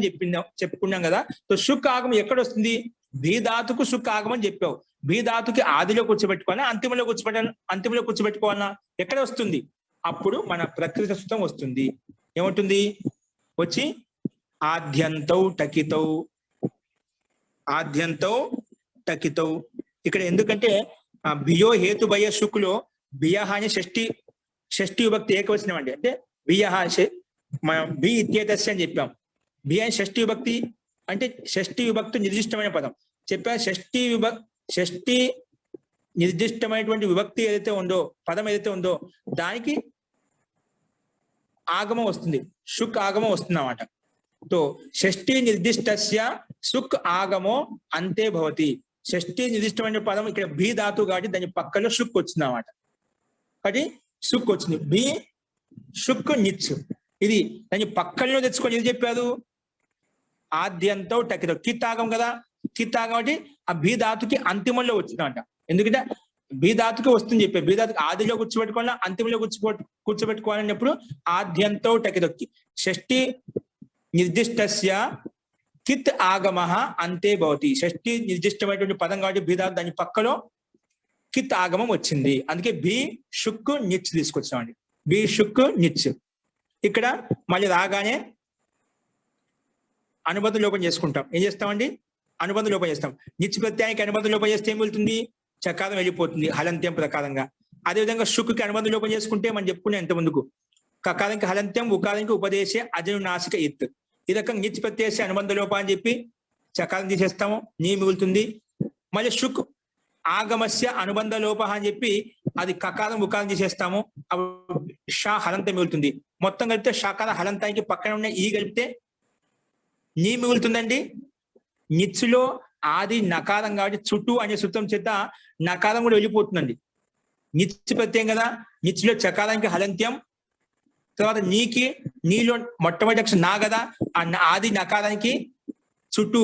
చెప్పుకున్నాం కదా. సో షుక్ ఆగమం ఎక్కడ వస్తుంది? భీ ధాతుకు షుక్ ఆగమం చెప్పావు. భీ ధాతుకి ఆదిలో కూర్చోబెట్టుకోవాలా, అంతిమంలో కూర్చోబెట్టుకోవాలా? ఎక్కడ వస్తుంది? అప్పుడు మన ప్రకృతి సూత్రం వస్తుంది. ఏమంటుంది? వచ్చి ఆద్యంతౌ టకితౌ, ఆద్యంతౌ టకితౌ. ఇక్కడ ఎందుకంటే బియో హేతు భయ షుక్లో బియహ అని షష్ఠి విభక్తి ఏకవచనం అండి. అంటే బియహ మనం బి ఇత్యేతస్య అని చెప్పాం. బి అని షష్ఠి విభక్తి అంటే షష్ఠి విభక్తి నిర్దిష్టమైన పదం చెప్పా. షష్ఠి నిర్దిష్టమైనటువంటి విభక్తి ఏదైతే ఉందో, పదం ఏదైతే ఉందో దానికి ఆగమం వస్తుంది, షుక్ ఆగమం వస్తుంది అన్నమాట. తో షష్ఠి నిర్దిష్టస్య సుక్ ఆగమో అంతే భవతి. షష్ఠి నిర్దిష్టమైన పదం ఇక్కడ భీ ధాతు కాబట్టి దాని పక్కలో షుక్ వచ్చింది అన్నమాట. కాబట్టి షుక్ వచ్చింది. భీ షుక్ నిచ్, ఇది దాని పక్కలో తెచ్చుకొని ఇది చెప్పారు. ఆద్యంతో టకితో కిత్ ఆగం కదా, కిత్ ఆగం అంటే ఆ భీ ధాతుకి అంతిమంలో వచ్చిందంట. ఎందుకంటే భీ ధాతుకి వస్తుంది చెప్పారు. భీ ధాతుకి ఆదిలో కూర్చోబెట్టుకోవాలా, అంతిమంలో కూర్చోబెట్టుకోవాలన్నప్పుడు ఆద్యంతో టకితొక్కి షష్ఠి నిర్దిష్టస్య కిత్ ఆగమః అంతే భవతి. షష్ఠి నిర్దిష్టమైనటువంటి పదం కాబట్టి భీ ధాతు దాని పక్కలో కిత్ ఆగమం వచ్చింది. అందుకే భీ షుక్ నిచ్ తీసుకొచ్చామండి. భీ షుక్ నిచ్. ఇక్కడ మళ్ళీ రాగానే అనుబంధ లోపం చేసుకుంటాం. ఏం చేస్తామండి? అనుబంధ లోపం చేస్తాం. నిచ్ ప్రత్యయానికి అనుబంధ లోపం చేస్తే ఏం వెళ్తుంది? చకారం వెళ్ళిపోతుంది హలంత్యం ప్రకారంగా. అదేవిధంగా షుక్కి అనుబంధ లోపం చేసుకుంటే మనం చెప్పుకునే ఎంత ముందుకు కకారానికి హలంత్యం, ఉకారానికి ఉపదేశే అజనునాసిక ఇత్. ఈ రకంగా నిచ్ ప్రత్యేసే అనుబంధ లోపం అని చెప్పి చకారం తీసేస్తాము, నీ మిగులుతుంది. మళ్ళీ షుక్ ఆగమస్య అనుబంధ లోప అని చెప్పి అది కకారం ఉకారం తీసేస్తాము, షా హలంతం మిగులుతుంది. మొత్తం కలిపితే షాకార హలంతానికి పక్కన ఉన్న ఈ కలిపితే నీ మిగులుతుందండి. నిచ్చులో ఆది నకారం కాబట్టి చుట్టూ అనే సూత్రం చేత నకారం కూడా వెళ్ళిపోతుందండి. నిచ్చు ప్రత్యయం కదా, నిచ్చులో చకారానికి హలంత్యం, తర్వాత నీలో మొట్టమొదటి అక్షరం నా కదా, ఆ ఆది నకారానికి చుట్టూ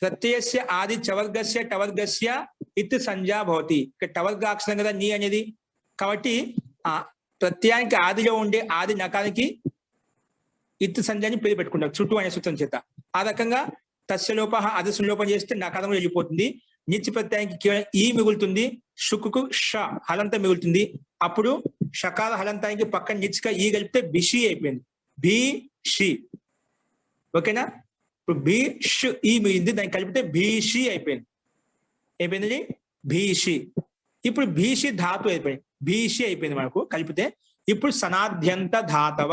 ప్రత్యయస్య ఆది చవర్గస్య టవర్గస్య ఇత్ సంజ్ఞా భవతి. ఇక్కడ టవర్గ అక్షరం కదా నీ అనేది, కాబట్టి ఆ ప్రత్యయానికి ఆదిలో ఉండే ఆది నకారానికి ఇత్ సంజ్ఞాన్ని పేరు పెట్టుకుంటారు చుట్టూ అనే సూత్రం చేత. ఆ రకంగా తస్య లోప అదస్సు లోపం చేస్తే నకారం వెళ్ళిపోతుంది. నిత్య ప్రత్యయానికి కేవలం ఈ మిగులుతుంది, షుక్కు ష హలంతం మిగులుతుంది. అప్పుడు షకార హలంతానికి పక్కన నిచ్క ఈ కలిపితే బిషి అయిపోయింది, బి షి. ఓకేనా? ఇప్పుడు బి ష్ ఈ మిగిలింది, దాన్ని కలిపితే భీషి అయిపోయింది. అయిపోయింది భీషి. ఇప్పుడు భీషి ధాతు అయిపోయింది, భీషి అయిపోయింది మనకు కలిపితే. ఇప్పుడు సనాద్యంత ధాతవ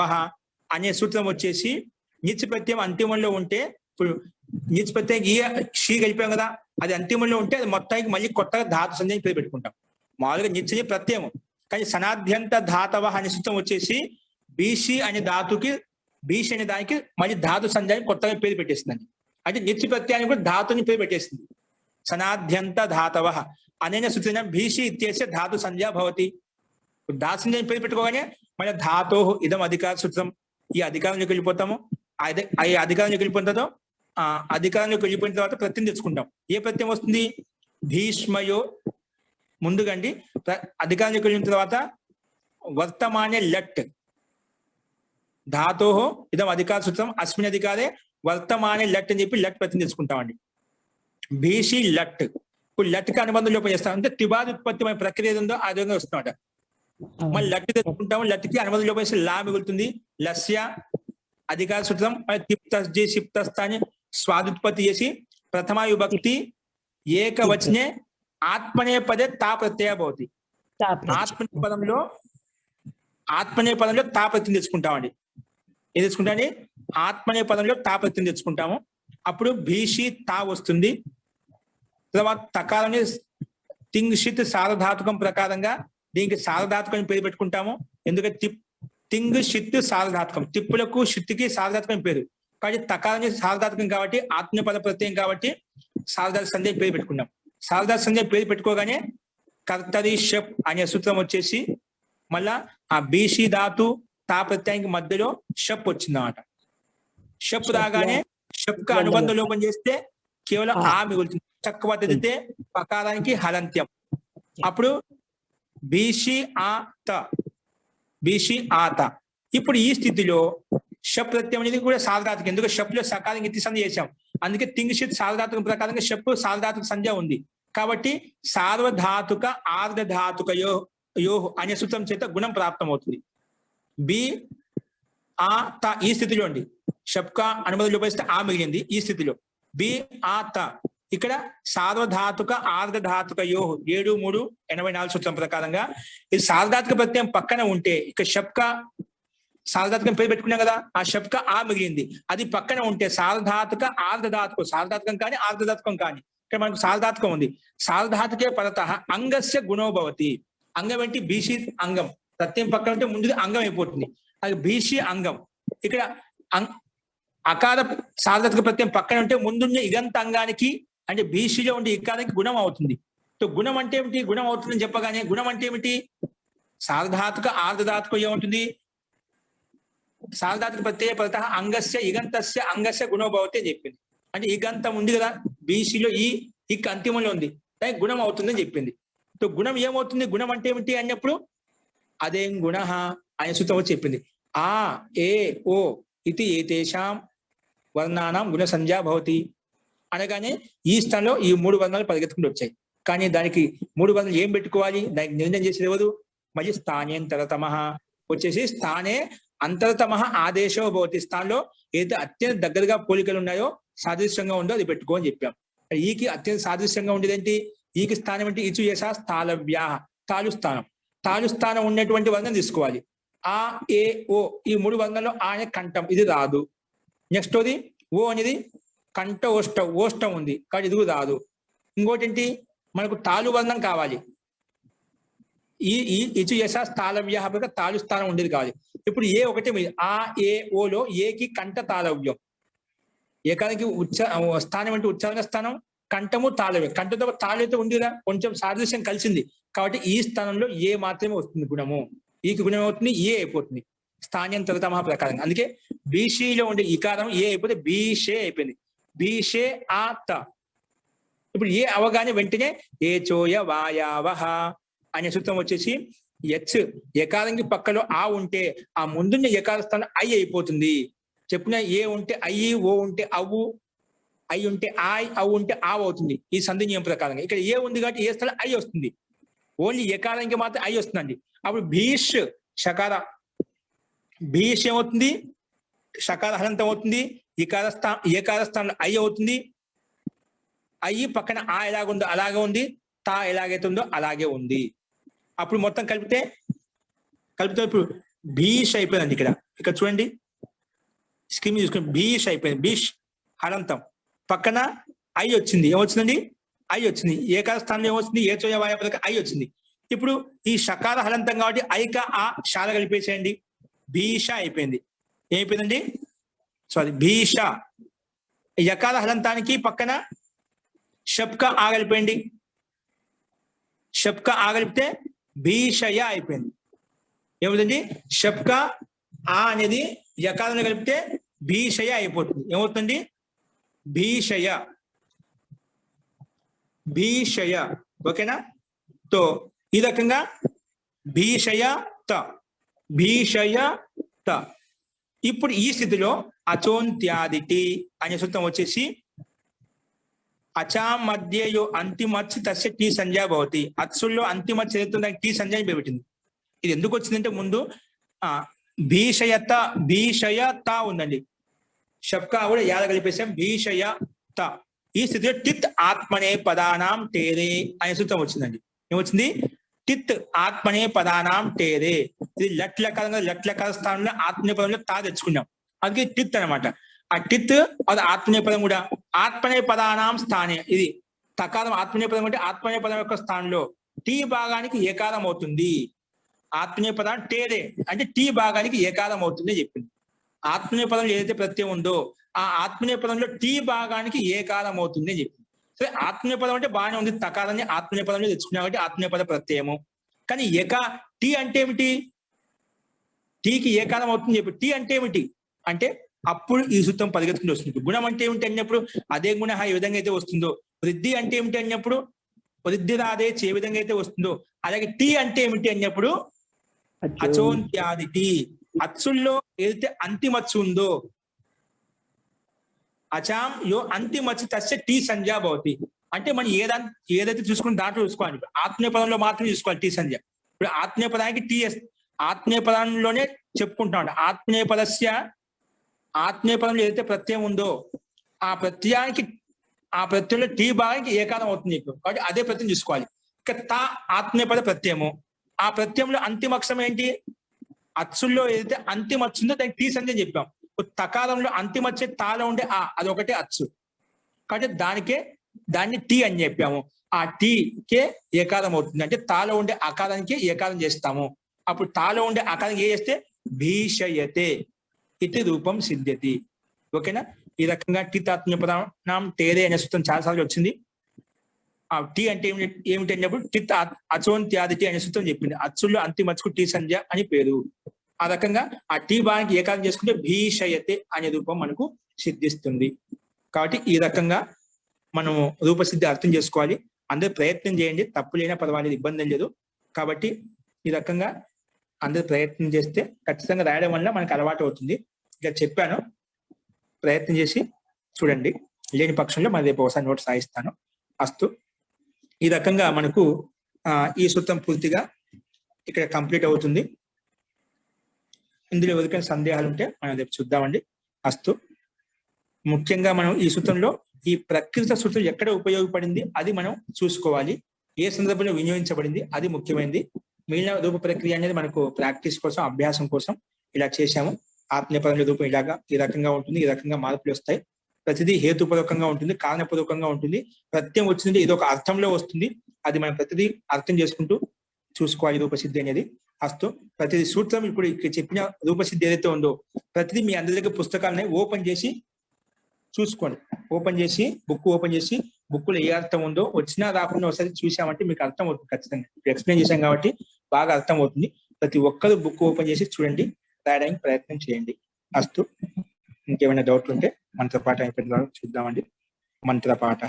అనే సూత్రం వచ్చేసి నిత్య ప్రత్యయం అంతిమంలో ఉంటే, ఇప్పుడు నిత్య ప్రత్యయం ఈ షీ కలిపాం కదా, అది అంతిమంలో ఉంటే అది మొత్తానికి మళ్ళీ కొత్తగా ధాతు సంజ్ఞని పేరు పెట్టుకుంటాం. మామూలుగా నిత్య ప్రత్యయం, కానీ సనాద్యంత ధాతవ అనే సూత్రం వచ్చేసి బీసీ అనే ధాతుకి, బీసీ అనే దానికి మళ్ళీ ధాతు సంజ్ఞని కొత్తగా పేరు పెట్టేస్తుందండి. అంటే నిత్య ప్రత్యయానికి కూడా ధాతుని పేరు పెట్టేస్తుంది. సనాద్యంత ధాతవ అనేన సూత్రేణ భీషి ఇత్యస్య ధాతు సంజ్ఞా భవతి. ధాతు సంజ్ఞ పేరు పెట్టుకోగానే మళ్ళీ ధాతో ఇదం అధికార సూత్రం. ఈ అధికారంలోకి వెళ్ళిపోతాము. ఈ అధికారంలోకి వెళ్ళిపోయిన తర్వాత అధికారంలోకి వెళ్ళిపోయిన తర్వాత ప్రత్యయం తెచ్చుకుంటాం. ఏ ప్రత్యయం వస్తుంది? భీష్మయో ముందుగండి అధికారంలోకి వెళ్ళిన తర్వాత వర్తమానే లట్ ధాతో ఇదం అధికార సూత్రం అస్మిన్ అధికారే వర్తమానే లట్ అని చెప్పి లట్ ప్రత్యయం తెచ్చుకుంటామండి. భీషి లట్. ఇప్పుడు లట్కి అనుబంధం లోపం చేస్తాం అంటే త్రిబాధ ఉత్పత్తి ప్రక్రియ ఉందో ఆ విధంగా వస్తుందట. మళ్ళీ లట్ తెచ్చుకుంటాము. లట్కి అనుబంధం లోపం చేస్తే లా మిగులుతుంది. లస్య అధికార సూత్రం తిప్తస్జి సిప్తస్థాని స్వాదుత్పత్తి చేసి ప్రథమ విభక్తి ఏకవచనే ఆత్మనేపదే తా ప్రత్యయ భవతి. ఆత్మనే పదంలో తా ప్రత్యయం తెచ్చుకుంటామండి. ఏం తెచ్చుకుంటామండి? ఆత్మనే పదంలో తా ప్రత్యయం తెచ్చుకుంటాము. అప్పుడు భీషి తా వస్తుంది. తర్వాత తకాలని తింగ్షిత్ సారధాతుకం ప్రకారంగా దీనికి సారధాతుకం పేరు పెట్టుకుంటాము. ఎందుకంటే తింగ్ షిత్ సారధాతుకం, తిప్పులకు షిత్తుకి సారధాతుకం పేరు కాబట్టి తకాలని సారధాతుకం కాబట్టి ఆత్మీయ పద ప్రత్యయం కాబట్టి సారధాతు సంధ్య పేరు పెట్టుకున్నాం. సారధాతు సంధ్య పేరు పెట్టుకోగానే కర్తరి షప్ అనే సూత్రం వచ్చేసి మళ్ళా ఆ బీసీ ధాతు తా ప్రత్యయానికి మధ్యలో షప్ వచ్చిందన్నమాట. షప్ రాగానే షప్ అనుబంధ లోపం చేస్తే కేవలం ఆ మిగులుతుంది. చక్కవ తిరిగితే పకారానికి హలంత్యం. అప్పుడు బీసీ ఆత. ఇప్పుడు ఈ స్థితిలో షప్ ప్రత్యయం అనేది కూడా సారధాతుకం. ఎందుకంటే షప్ లో సకాలం ఇతి సంధి చేశాం. అందుకే తింగ్షిత్ సారధాతుకం ప్రకారంగా షప్ సారధాతుక సంధ్య ఉంది కాబట్టి సార్వధాతుక ఆర్ధధాతుక యో అనే సూత్రం చేత గుణం ప్రాప్తం అవుతుంది. బి ఆ త ఈ స్థితిలో అండి షప్క అనుమతి లోపిస్తే ఆ మిగిలింది. ఈ స్థితిలో బి ఆ త ఇక్కడ సార్వధాతుక ఆర్ధధాతుక యో 7, 3, 84 సూత్రం ప్రకారంగా ఇది సార్వధాతుక ప్రత్యయం పక్కన ఉంటే ఇక్కడ షప్క సార్వధాతుకం పేరు పెట్టుకున్నాం కదా, ఆ షప్క ఆ మిగిలింది. అది పక్కన ఉంటే సార్వధాతుక ఆర్ధధాతుకం, సార్వధాతుకం కానీ ఆర్ధధాతుకం కానీ ఇక్కడ మనకు సార్వధాతుకం ఉంది. సార్వధాతుకే పరత అంగస్య గుణో భవతి. అంగం ఏంటి? బీసీ అంగం. ప్రత్యయం పక్కన ఉంటే ముందు అంగం అయిపోతుంది. అది బీసీ అంగం. ఇక్కడ అకార సార్వధాతుక ప్రత్యయం పక్కన ఉంటే ముందున్న ఇగంత అంగానికి అంటే బీసీలో ఉండే ఇకారానికి గుణం అవుతుంది. సో గుణం అంటే ఏమిటి? గుణం అవుతుందని చెప్పగానే గుణం అంటే ఏమిటి? సార్వధాతుక ఆర్ధధాతుక ఏముంటుంది? సార్వధాతుక ప్రత్యయ పరత అంగస్య ఇగంతస్య అంగస్య గుణో భవతి అని చెప్పింది. అంటే ఇగంతం ఉంది కదా బీసీలో, ఈ ఇక్ అంతిమంలో ఉంది, దానికి గుణం అవుతుందని చెప్పింది. సో గుణం ఏమవుతుంది? గుణం అంటే ఏమిటి అన్నప్పుడు అదేం గుణ అనే సూత్రం వచ్చి చెప్పింది. ఆ ఏ ఓ ఇది ఏతేషాం వర్ణానాం గుణ సంజ్ఞా భవతి అనగానే ఈ స్థానంలో ఈ 3 వర్ణాలు పరిగెత్తుకుంటూ వచ్చాయి. కానీ దానికి 3 వర్ణాలు ఏం పెట్టుకోవాలి? దానికి నిర్ణయం చేసేది ఎవరు? మళ్ళీ స్థానేంతరతమ వచ్చేసి స్థానే అంతరతమ ఆదేశో భవతి. స్థానంలో ఏదైతే అత్యంత దగ్గరగా పోలికలు ఉన్నాయో సాదృశ్యంగా ఉందో అది పెట్టుకో అని చెప్పాం. ఈకి అత్యంత సాదృశ్యంగా ఉండేది ఏంటి? ఈకి స్థానం అంటే ఇచు యశ స్థాలవ్యా తాలు స్థానం. తాలు స్థానం ఉన్నటువంటి వర్ణం తీసుకోవాలి. ఆ ఏ ఓ ఈ 3 వర్ణంలో ఆ అనే కంఠం, ఇది రాదు. నెక్స్ట్ అది ఓ అనేది కంఠ ఓష్టం ఉంది కాబట్టి ఇది రాదు. ఇంకోటి ఏంటి? మనకు తాలు వర్ణం కావాలి. ఈ ఇచు యశ స్థాలవ్య తాలు స్థానం ఉండేది కావాలి. ఇప్పుడు ఏ ఒకటి ఆ ఏ ఓలో ఏకి కంఠ తాళవ్యం. ఏకానికి స్థానం అంటే ఉచ్చారణ స్థానం, కంఠము తాళవ్యం. కంఠంతో తాళైతే ఉందిగా, కొంచెం సాదృశ్యం కలిసింది కాబట్టి ఈ స్థానంలో ఏ మాత్రమే వస్తుంది గుణము. ఈకి గుణం అవుతుంది, ఏ అయిపోతుంది స్థాన్యంతరతమ ప్రకారం. అందుకే బీసీలో ఉండే ఇకారం ఏ అయిపోతే బీషే అయిపోయింది. బీషే ఆ త. ఇప్పుడు ఏ అవగానే వెంటనే ఏ చోయ వాయావహ అనే సూత్రం వచ్చేసి యచ్ ఎకారంకి పక్కలో ఆ ఉంటే ఆ ముందున్న ఎకార స్థానం ఐ అయిపోతుంది. చెప్పిన ఏ ఉంటే ఐ, ఓ ఉంటే అవ్వు, ఐ ఉంటే ఆయ్, అవు ఉంటే ఆవు అవుతుంది ఈ సంధి నియమం ప్రకారంగా. ఇక్కడ ఏ ఉంది కాబట్టి ఏ స్థలం ఐ వస్తుంది. ఓన్లీ ఎకారానికి మాత్రం ఐ వస్తుందండి. అప్పుడు భీష్ షకార, భీష్ ఏమవుతుంది? షకార హలంతం అవుతుంది. ఏకార స్థానంలో ఐ అవుతుంది. ఐ పక్కన ఆ ఎలాగుందో అలాగే ఉంది, తా ఎలాగైతుందో అలాగే ఉంది. అప్పుడు మొత్తం కలిపితే ఇప్పుడు భీష్ అయిపోయిందండి. ఇక్కడ చూడండి స్క్రీన్ చూసుకోండి. భీష్ అయిపోయింది. భీష్ హలంతం పక్కన ఐ వచ్చింది. ఏమొచ్చిందండి? ఐ వచ్చింది. ఏకార స్థానంలో ఏమొచ్చింది? ఏ చోయ వాయ ఐ వచ్చింది. ఇప్పుడు ఈ షకార హలంతం కాబట్టి ఐక ఆ శాల కలిపేసేయండి. భీష అయిపోయింది. ఏమైపోయిందండి? సారీ భీష. యకార హలంతానికి పక్కన షప్క ఆ కలిపేయండి. షప్క ఆ కలిపితే భీషయ అయిపోయింది. ఏమవుతుంది? షప్క ఆ అనేది యకారంలో కలిపితే భీషయ అయిపోతుంది. ఏమవుతుంది? భీషయ, భీషయ. ఓకేనా? తో ఈ రకంగా భీషయ త, భీషయ త. ఇప్పుడు ఈ స్థితిలో అచోంత్యాదిటి అనే సూత్రం వచ్చేసి అచాం మధ్యయో అంతిమచ్చు తస్య టీ సంజ్ఞా భవతి. అచ్చుల్లో అంతిమచ్చు ఏదైతే టీ సంజ్ఞ పెట్టింది. ఇది ఎందుకు వచ్చిందంటే ముందు భీషయత, భీషయత ఉందండి. షప్కా కూడా యాద కలిపేసాం. భీషయత. ఈ స్థితిలో టిత్ ఆత్మనే పదానాం టేరే అనే సూత్రం వచ్చిందండి. ఏమొచ్చింది? టిత్ ఆత్మనే పదానాం టేరే. ఇది లట్లకారంగా లట్లకార స్థానంలో ఆత్మనే పదంలో తా తెచ్చుకున్నాం. అందుకే టిత్ అనమాట. ఆ టిత్ అది ఆత్మనే పదం కూడా ఆత్మనే పదానాం స్థానే. ఇది తకారం ఆత్మనే పదం అంటే ఆత్మనే పదం యొక్క స్థానంలో టీ భాగానికి ఏకారం అవుతుంది. ఆత్మీయ పదం టేరే అంటే టీ భాగానికి ఏకారం అవుతుంది చెప్పింది. ఆత్మీయ పదం ఏదైతే ప్రత్యయం ఉందో ఆ ఆత్మీయ పదంలో టీ భాగానికి ఏకారం అవుతుంది అని చెప్పింది. సరే, ఆత్మీయ పదం అంటే బాగానే ఉంది. తకారాన్ని ఆత్మీయ పదంలో తెచ్చుకున్నాం కాబట్టి ఆత్మీయ పద ప్రత్యయము. కానీ టీ అంటే ఏమిటి? టీకి ఏకారం అవుతుంది చెప్పి టీ అంటే ఏమిటి అంటే అప్పుడు ఈ సూత్రం పరిగెత్తుకుంటూ వస్తుంది. గుణం అంటే ఏమిటి అన్నప్పుడు అదే గుణ ఏ విధంగా అయితే వస్తుందో, వృద్ధి అంటే ఏమిటి అన్నప్పుడు వృద్ధి రాదే ఏ విధంగా అయితే వస్తుందో, అలాగే టీ అంటే ఏమిటి అన్నప్పుడు అచోంత్యాది టీ. అచ్చుల్లో ఏదైతే అంతిమచ్చు ఉందో అచాం యో అంతిమచ్చు తస్య టీ సంజ్ఞా భవతి. అంటే మనం ఏదైతే చూసుకుని దాంట్లో చూసుకోవాలి. ఆత్మీయ పదంలో మాత్రం చూసుకోవాలి టీ సంజ్ఞ. ఇప్పుడు ఆత్మీయ పదానికి టీ, ఆత్మీయ పదంలోనే చెప్పుకుంటాం. ఆత్మీయ పదస్య, ఆత్మీయ పదంలో ఏదైతే ప్రత్యయం ఉందో ఆ ప్రత్యయానికి, ఆ ప్రత్యయంలో టీ భాగానికి ఏకారం అవుతుంది ఇప్పుడు. కాబట్టి అదే ప్రత్యయం చూసుకోవాలి. ఇక తా ఆత్మీయ పద ప్రత్యయము. ఆ ప్రత్యయంలో అంతిమ అక్షరం ఏంటి? అచ్చుల్లో ఏదైతే అంతిమ అచ్చు ఉందో దానికి టీ సంజ్ఞ చెప్పాం. తకారంలో అంతిమ వచ్చే తాలో ఉండే అదొకటే అచ్చు. కాబట్టి దాన్ని టీ అని చెప్పాము. ఆ టీకే ఏకారం అవుతుంది. అంటే తాలో ఉండే అకారానికి ఏకారం చేస్తాము. అప్పుడు తాలో ఉండే అకారానికి ఏ చేస్తే భీషయతే ఇతి రూపం సిద్ధ్యతి. ఓకేనా? ఈ రకంగా టీ తాత్మ్య పదానం టేరే అనే సూత్రం చాలా సార్లు వచ్చింది. ఆ టీ అంటే ఏమిటి అన్నప్పుడు టిత్ అచోంత్యాదిటి అనే సూత్రం చెప్పింది. అచ్చుల్లో అంతిమచ్చుకు టీ సంజ్ఞ అని పేరు. ఆ రకంగా ఆ టీ భాగానికి ఏకారం చేసుకుంటే భీషయతే అనే రూపం మనకు సిద్ధిస్తుంది. కాబట్టి ఈ రకంగా మనము రూపసిద్ధి అర్థం చేసుకోవాలి. అందరూ ప్రయత్నం చేయండి. తప్పు లేనా పర్వాలేదు, ఇబ్బంది లేదు. కాబట్టి ఈ రకంగా అందరూ ప్రయత్నం చేస్తే ఖచ్చితంగా రాయడం వల్ల మనకు అలవాటు అవుతుంది. ఇక చెప్పాను, ప్రయత్నం చేసి చూడండి. లేని పక్షంలో మరి రేపు ఒకసారి నోట్ సాయిస్తాను. అస్తు. ఈ రకంగా మనకు ఈ సూత్రం పూర్తిగా ఇక్కడ కంప్లీట్ అవుతుంది. ఇందులో ఎవరికైనా సందేహాలు ఉంటే మనం రేపు చూద్దామండి. అస్తు. ముఖ్యంగా మనం ఈ సూత్రంలో ఈ ప్రకృత సూత్రం ఎక్కడ ఉపయోగపడింది అది మనం చూసుకోవాలి. ఏ సందర్భంలో వినియోగించబడింది అది ముఖ్యమైనది. మిగిలిన రూప ప్రక్రియ అనేది మనకు ప్రాక్టీస్ కోసం, అభ్యాసం కోసం ఇలా చేశాము. ఆత్మీయపదంలో రూపం ఈ రకంగా ఉంటుంది. ఈ రకంగా మార్పులు వస్తాయి. ప్రతిదీ హేతుపూర్వకంగా ఉంటుంది, కారణపూర్వకంగా ఉంటుంది. ప్రత్యయం వచ్చింది ఇది ఒక అర్థంలో వస్తుంది. అది మనం ప్రతిదీ అర్థం చేసుకుంటూ చూసుకోవాలి రూపసిద్ధి అనేది. అస్తు. ప్రతి సూత్రం ఇప్పుడు ఇక్కడ చెప్పిన రూపసిద్ధి ఏదైతే ఉందో ప్రతిదీ మీ అందరి దగ్గర పుస్తకాలని ఓపెన్ చేసి చూసుకోండి. ఓపెన్ చేసి బుక్కులో ఏ అర్థం ఉందో వచ్చినా రాకుండా ఒకసారి చూసామంటే మీకు అర్థం అవుతుంది. ఖచ్చితంగా ఎక్స్ప్లెయిన్ చేశాం కాబట్టి బాగా అర్థం అవుతుంది. ప్రతి ఒక్కరు బుక్ ఓపెన్ చేసి చూడండి, రాయడానికి ప్రయత్నం చేయండి. అస్తు. ఇంకేమైనా డౌట్లు ఉంటే మంత్రపాఠ అయిపోయిన తర్వాత చూద్దామండి. మంత్రపాఠ.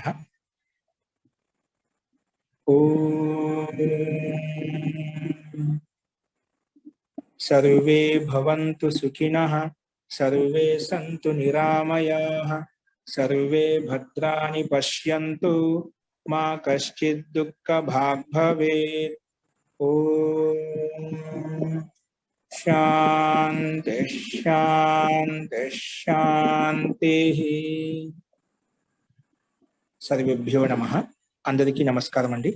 సర్వే భవంతు సుఖినః, సర్వే సంతు నిరామయాః, సర్వే భద్రాణి పశ్యంతు, మా కశ్చిద్ దుఃఖభాగ్ భవేత్. ఓం శాంతి శాంతి శాంతి. సర్వేభ్యో నమః. అందరికీ నమస్కారం అండి.